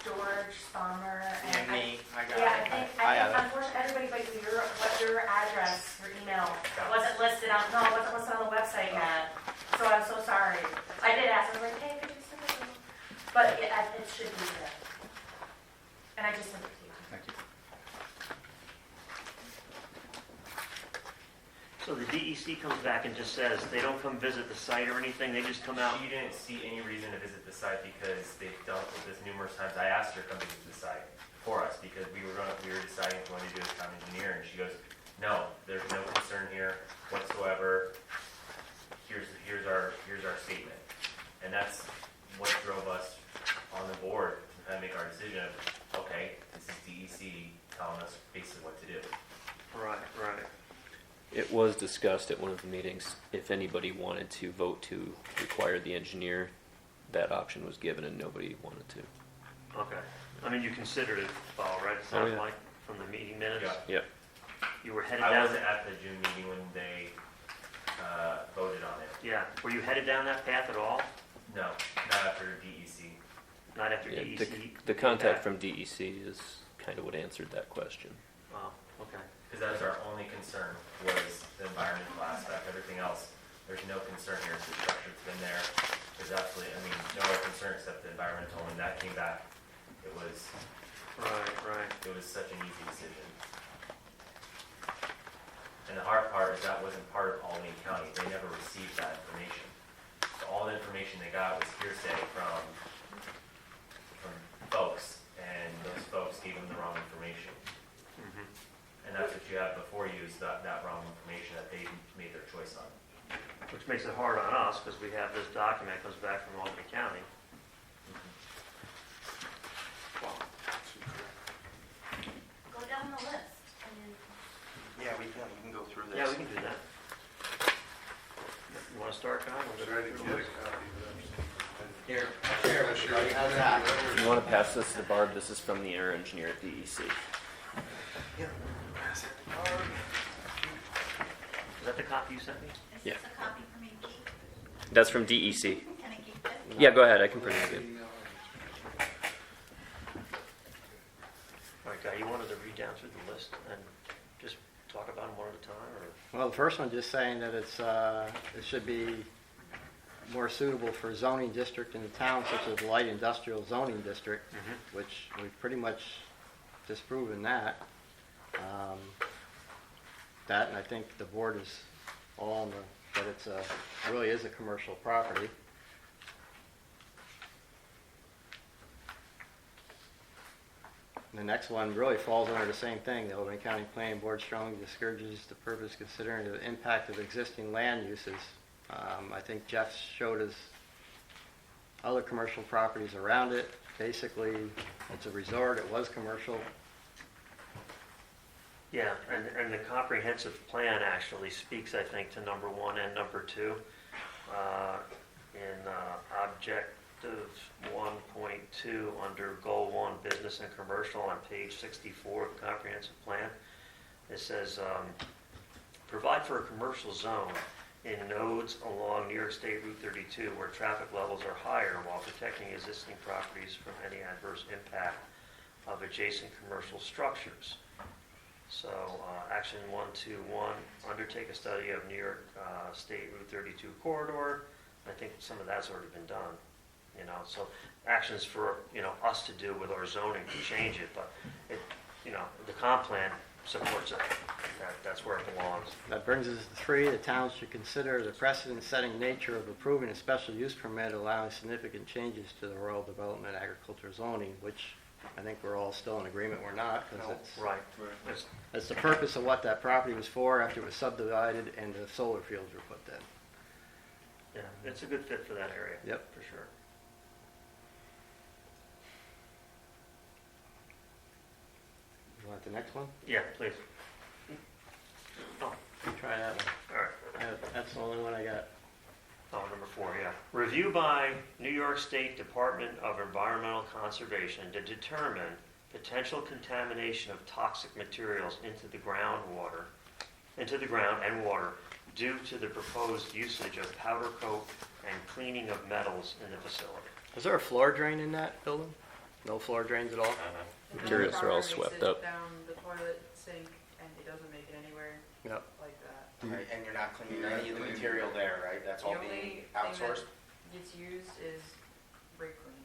George, Spahmer, and. And me, I got it. Yeah, I think I have it. unfortunately, everybody but your address, your email wasn't listed on, no, it wasn't listed on the website yet. So I'm so sorry. I did ask, I was like, hey, could you send it to me? But it should be there. And I just sent it to you. Thank you. So the DEC comes back and just says they don't come visit the site or anything, they just come out? She didn't see any reason to visit the site because they've dealt with this numerous times. I asked her to come visit the site for us because we were deciding if we wanted to do a town engineer, and she goes, no, there's no concern here whatsoever. Here's our statement. And that's what drove us on the board to kind of make our decision of, okay, this is DEC telling us basically what to do. Right, right. It was discussed at one of the meetings, if anybody wanted to vote to require the engineer, that option was given and nobody wanted to. Okay. I mean, you considered it, Paul, right? It Oh, sounds yeah. like from the meeting minutes? Yeah. Yep. You were headed I down? wasn't at the June meeting when they voted on it. Yeah. Were you headed down that path at all? No, not after DEC. Not after Yeah, DEC? the contact from DEC is kind of what answered that question. Oh, okay. Because that was our only concern, was the environmental aspect. Everything else, there's no concern here. The structure's been there. There's absolutely, no other concern except the environmental. When that came back, it was such an easy decision. And the hard part is that wasn't part of Albany County. They never received that information. So all the information they got was hearsay from folks, and those folks gave them the wrong information. Mhm. And that's what you have before you, is that wrong information that they made their choice on. Which makes it hard on us, because we have this document that comes back from Albany County. Go down the list. I mean, Yeah, we can go through this. Yeah, we can do that. You want to start, Kyle? We'll go Try to through get the a list. copy of that. Here, Commissioner, how's that? You want to pass this to Barb? This is from the air engineer at DEC. Yeah. Is that the copy you sent me? Is Yeah. this a copy for me to keep? That's from DEC. Can I keep this? Yeah, go ahead. I can print it again. All right, Guy, you wanted to read down through the list and just talk about them one at a time, or? Well, the first one just saying that it should be more suitable for zoning district in the town, such as light industrial zoning district, which we've pretty much disproven that. That, and I think the board is all on that it's really is a commercial property. And the next one really falls under the same thing. The Albany County Planning Board strongly discourages the purpose considering the impact of existing land uses. I think Jeff showed us other commercial properties around it. Basically, it's a resort. It was commercial. Yeah, and the comprehensive plan actually speaks, I think, to number 1 and number 2. In objective 1.2 under goal 1, business and commercial, on page 64 of the comprehensive plan, it says, provide for a commercial zone in nodes along New York State Route 32 where traffic levels are higher while protecting existing properties from any adverse impact of adjacent commercial structures. So, action 1.2.1, undertake a study of New York State Route 32 corridor. I think some of that's already been done, so actions for, us to do with our zoning to change it, but it, the comp plan supports it. That's where it belongs. That brings us to 3. The town should consider the precedent-setting nature of approving a special use permit allowing significant changes to the rural development agriculture zoning, which I think we're all still in agreement we're not, because Right. It's- it's the purpose of what that property was for after it was subdivided and the solar fields were put in. Yeah, it's a good fit for that area. Yep. For sure. You want the next one? Yeah, please. Oh, Try that one. all right. That's the only one I got. Oh, number 4, yeah. Review by New York State Department of Environmental Conservation to determine potential contamination of toxic materials into the ground and water due to the proposed usage of powder coat and cleaning of metals in the facility. Is there a floor drain in that building? No floor drains at all? And then Materials the are all counter swept makes it up. down the toilet sink, and it doesn't make it anywhere Yep. like that. Right, and you're not cleaning any of the material there, right? That's all The only being thing that outsourced? gets used is brake clean.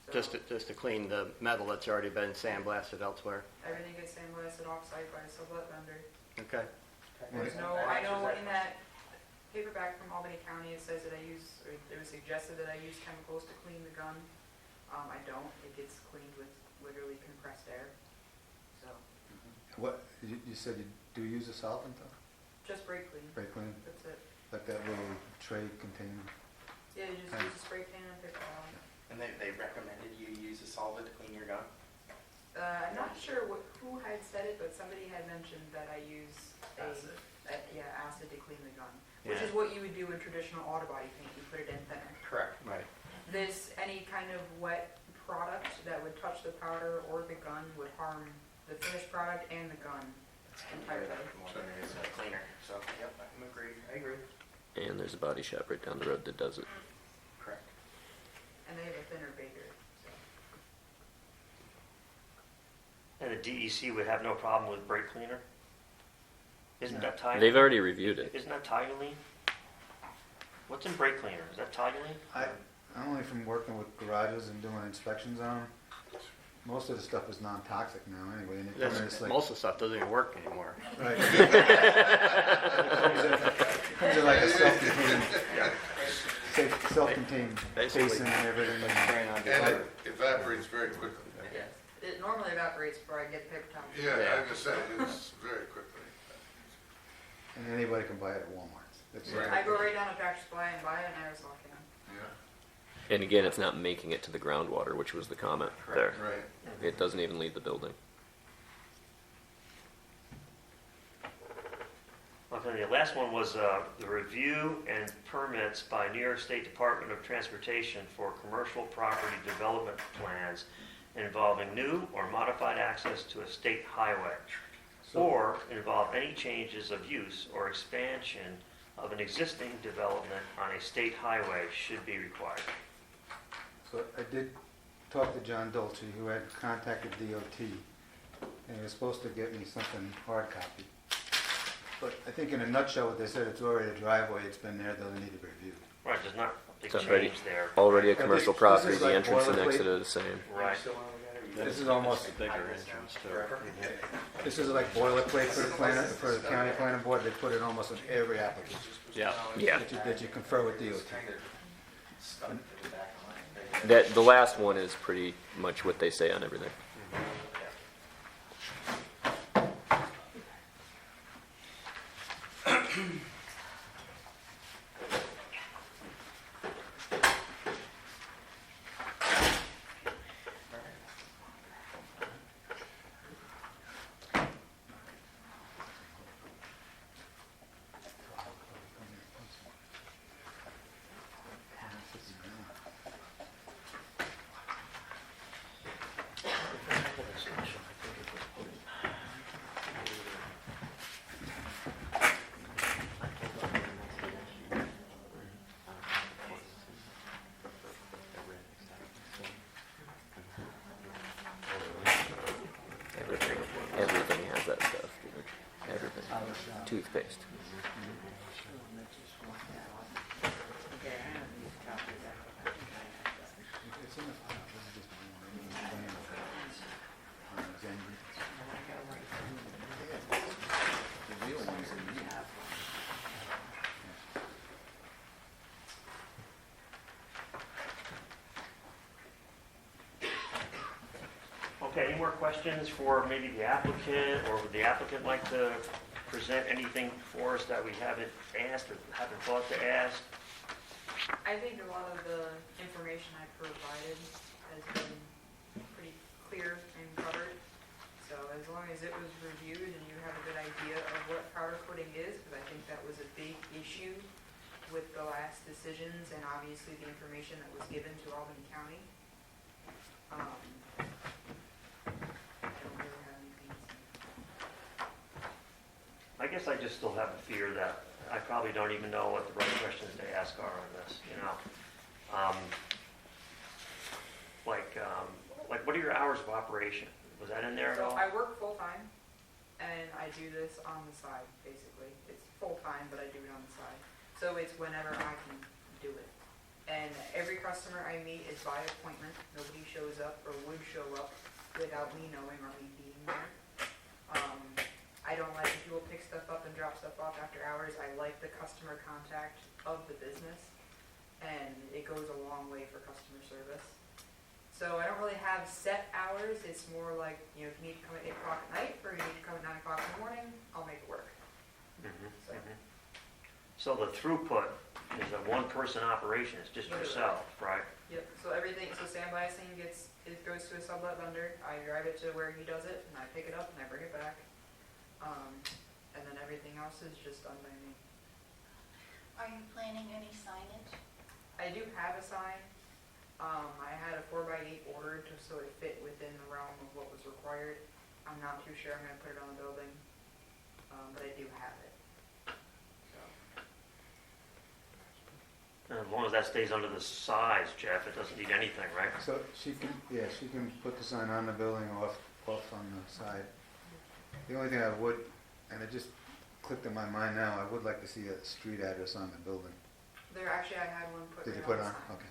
So Just to clean the metal that's already been sandblasted elsewhere? everything gets sandblasted off-site by a sublet vendor. Okay. There's no, I know in that paperback from Albany County, it says that I use, or it was suggested that I use chemicals to clean the gun. I don't, it gets cleaned with literally compressed air, so, What, you said you do use a solvent though? just brake clean, Brake clean, that's it. like that little tray container? Yeah, you just use a spray can and pick it up. And they recommended you use a solvent to clean your gun? I'm not sure who had said it, but somebody had mentioned that I use Acid. acid to clean the gun, which Yeah. is what you would do in traditional auto body paint, you put it in thinner. Correct. Right. Any kind of wet product that would touch the powder or the gun would harm the finished product and the gun entirely. More than it is a cleaner, so, yep, I'm agreed, I agree. And there's a body shop right down the road that does it. Correct. And they have a thinner baker, so. And the DEC would have no problem with brake cleaner? Isn't that toluene? They've already reviewed it. Isn't that toluene? What's in brake cleaner? Is that toluene? I'm only from working with garages and doing inspections on them. Most of the stuff is non-toxic now anyway, and it comes in, it's like. Most of the stuff doesn't even work anymore. Right. Comes in like a self-contained, self-contained Basically, basin and everything. Like spraying on And deodorant. it evaporates very quickly. It normally evaporates before I get the paper towel. Yeah, I Yeah. was gonna say, it's very quickly. And anybody can buy it at Walmart. It's Right. I go right down to Tractor Supply and buy an aerosol can. Yeah, And again, it's not making it to the groundwater, which was the comment there. right. It doesn't even leave the building. Okay, the last one was the review and permits by New York State Department of Transportation for commercial property development plans involving new or modified access to a state highway, or involve any changes of use or expansion of an existing development on a state highway should be required. So I did talk to John Dolce, who had contacted DOT, and he was supposed to get me something hard copy. But I think in a nutshell, what they said, it's already a driveway, it's been there, doesn't need to be reviewed. Right, there's not a big It's already- change there. Already a Yeah, commercial this property, is the like entrance and boilerplate. exit are the same. Right. This is almost, A bigger entrance too. this is like boilerplate for the planner, for the county planning board, they put it almost in every application Yeah. Yeah. that you confer with DOT. Stuck to the back of mine. That, the last one is pretty much what they say on everything. Everything has that stuff, George. Everything. Toothpaste. It's in the file, this is just my plan. The real one's in here. Okay, any more questions for maybe the applicant, or would the applicant like to present anything for us that we haven't asked or haven't thought to ask? I think a lot of the information I provided has been pretty clear and covered. So as long as it was reviewed and you have a good idea of what powder coating is, because I think that was a big issue with the last decisions and obviously the information that was given to Albany County. I don't really have anything to say. I guess I just still have a fear that I probably don't even know what the right questions to ask are on this, you know? Like what are your hours of operation? Was that in there at So all? I work full-time, and I do this on the side, basically. It's full-time, but I do it on the side. So it's whenever I can do it. And every customer I meet is by appointment. Nobody shows up or would show up without me knowing or me being there. I don't like if people pick stuff up and drop stuff off after hours. I like the customer contact of the business, and it goes a long way for customer service. So I don't really have set hours. It's more like, if you need to come at 8 o'clock at night or you need to come at 9 o'clock in the morning, I'll make it work. Mhm, So- mhm. So the throughput is a one-person operation, it's just Literally. yourself, right? Yep, so everything, so sandblasting it goes to a sublet vendor. I drive it to where he does it, and I pick it up and I bring it back. And then everything else is just done by me. Are you planning any signage? I do have a sign. I had a 4x8 ordered so it fit within the realm of what was required. I'm not too sure I'm gonna put it on the building, but I do have it. So, And as long as that stays under the size, Jeff, it doesn't need anything, right? So she can put the sign on the building or off on the side. The only thing I would, and it just clicked in my mind now, I would like to see a street address on the building. there, actually, I had one put Did you right put it on on? the sign. Okay.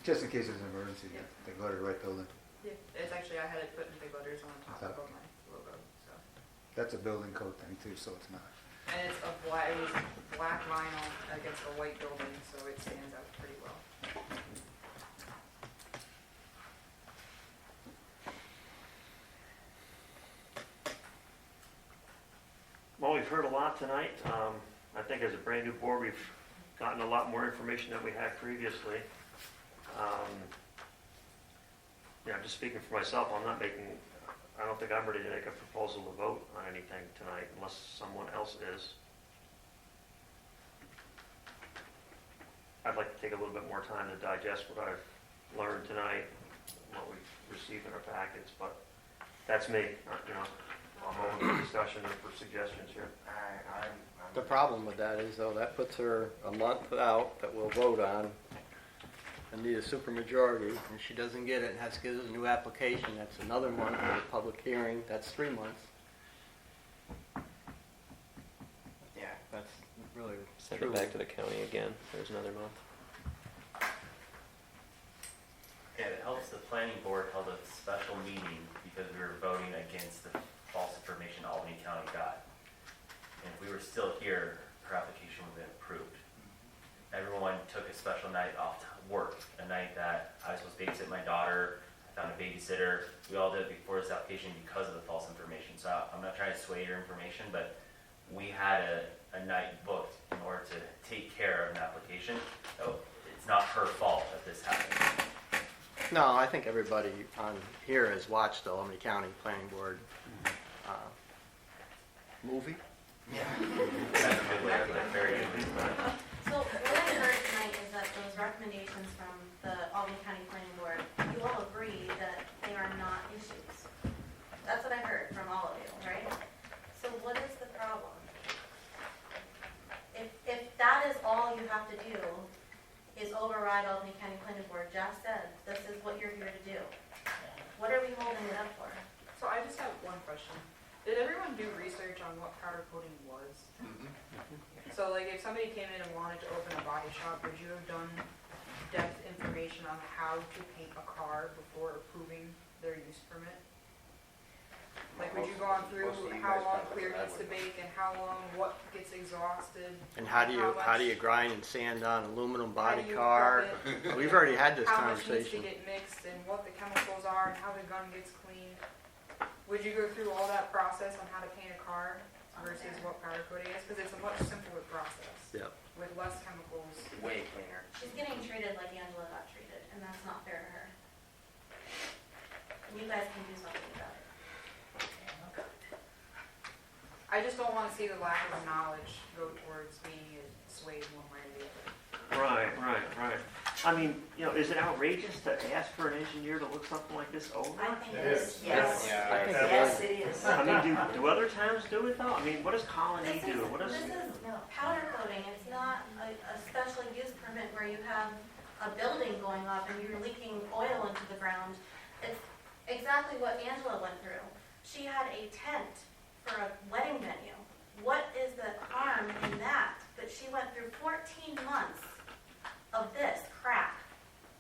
Just in case there's an emergency, Yeah. they go to the right building. Yeah, it's actually, I had it put in big letters on the top Okay. of my logo, so. That's a building code thing too, so it's not. And it's it was black vinyl against a white building, so it stands out pretty well. Well, we've heard a lot tonight. I think as a brand-new board, we've gotten a lot more information than we had previously. I'm just speaking for myself. I don't think I'm ready to make a proposal to vote on anything tonight unless someone else is. I'd like to take a little bit more time to digest what I've learned tonight, what we've received in our packets, but that's me. I'm open for discussion and for suggestions here. The problem with that is, though, that puts her a month out that we'll vote on and need a supermajority, and she doesn't get it and has to get a new application. That's another month for the public hearing. That's 3 months. Yeah, that's really Send true. it back to the county again. There's another month. Yeah, it helps the planning board held a special meeting because we were voting against the false information Albany County got. And if we were still here, her application would have been approved. Everyone took a special night off to work, a night that I was supposed to babysit my daughter, I found a babysitter. We all did it before this application because of the false information. So I'm not trying to sway your information, but we had a night booked in order to take care of an application. So it's not her fault that this happened. No, I think everybody on here has watched the Albany County Planning Board movie. Yeah. That's a good way to put it, very good. So what I heard tonight is that those recommendations from the Albany County Planning Board, you all agree that they are not issues. That's what I heard from all of you, right? So what is the problem? If that is all you have to do is override Albany County Planning Board, Jeff said, this is what you're here to do. What are we holding it up for? So I just have one question. Did everyone do research on what powder coating was? So like if somebody came in and wanted to open a body shop, would you have done depth information on how to paint a car before approving their use permit? Like would you go on through how long clear needs to bake and how long what gets exhausted? And how do you much- grind and sand on aluminum how body do you car? prep it, We've already had this how much needs to conversation. get mixed and what the chemicals are and how the gun gets cleaned? Would you go through all that process on how to paint a car versus what powder coating is? Because it's a much simpler process Yep. with less chemicals. Way cleaner. She's getting treated like Angela got treated, and that's not fair to her. And you guys can do something about it. I just don't want to see the lack of knowledge go towards being swayed one way or the other. Right. I mean, is it outrageous to ask for an engineer to look something like this over? I think It it is. is, yes. Yeah, I think it Yes, is. it is. I mean, do other towns do it though? I mean, what does Colony do? What does? This is powder coating, it's not a special use permit where you have a building going up and you're leaking oil into the ground. exactly what Angela went through. She had a tent for a wedding venue. What is the harm in that? But she went through 14 months of this crap.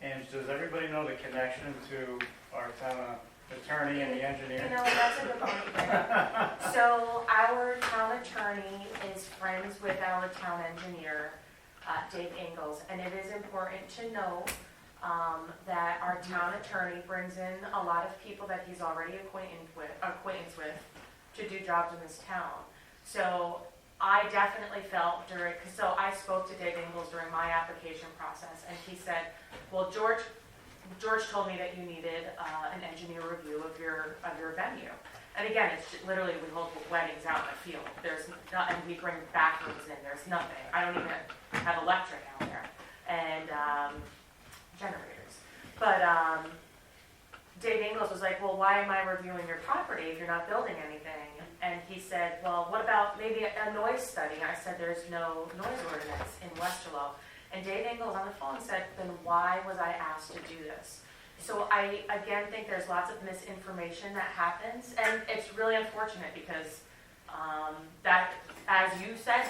And does everybody know the connection to our town attorney and the engineer? You know, that's a good point. So our town attorney is friends with our town engineer, Dave Ingalls, and it is important to know that our town attorney brings in a lot of people that he's already acquaintance with to do jobs in this town. So I definitely felt so I spoke to Dave Ingalls during my application process, and he said, well, George told me that you needed an engineer review of your venue. And again, it's literally, we hold weddings out in the field. And we bring bathrooms in. There's nothing. I don't even have electric out there. And generators. But Dave Ingalls was like, well, why am I reviewing your property if you're not building anything? And he said, well, what about maybe a noise study? And I said, there's no noise ordinance in Westerlo. And Dave Ingalls on the phone said, then why was I asked to do this? So I, again, think there's lots of misinformation that happens. And it's really unfortunate because that, as you said,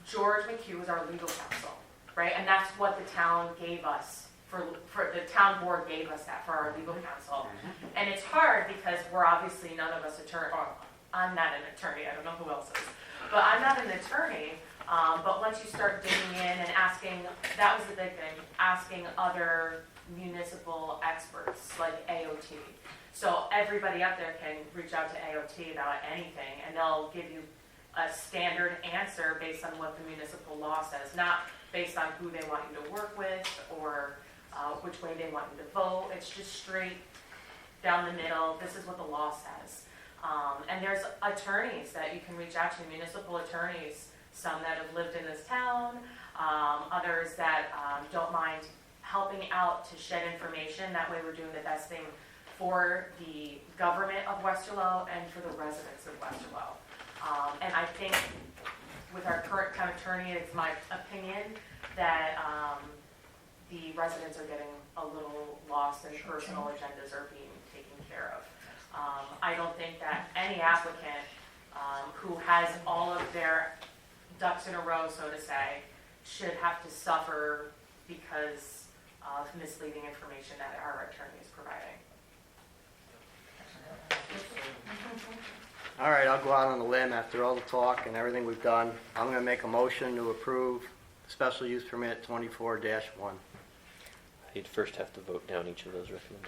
George McHugh is our legal counsel, right? And that's what the town gave us. For the town board gave us that for our legal counsel. And it's hard because we're obviously none of us attorney, or I'm not an attorney, I don't know who else is, but I'm not an attorney. But once you start digging in and asking, that was the big thing, asking other municipal experts like AOT. So everybody out there can reach out to AOT about anything and they'll give you a standard answer based on what the municipal law says, not based on who they want you to work with or which way they want you to vote. It's just straight down the middle. This is what the law says. And there's attorneys that you can reach out to, municipal attorneys, some that have lived in this town, others that don't mind helping out to shed information. That way we're doing the best thing for the government of Westerlo and for the residents of Westerlo. And I think with our current town attorney, it's my opinion that the residents are getting a little lost and personal agendas are being taken care of. I don't think that any applicant who has all of their ducks in a row, so to say, should have to suffer because of misleading information that our attorney is providing. All right, I'll go out on a limb after all the talk and everything we've done. I'm going to make a motion to approve special use permit 24-1. You'd first have to vote down each of those recommendations.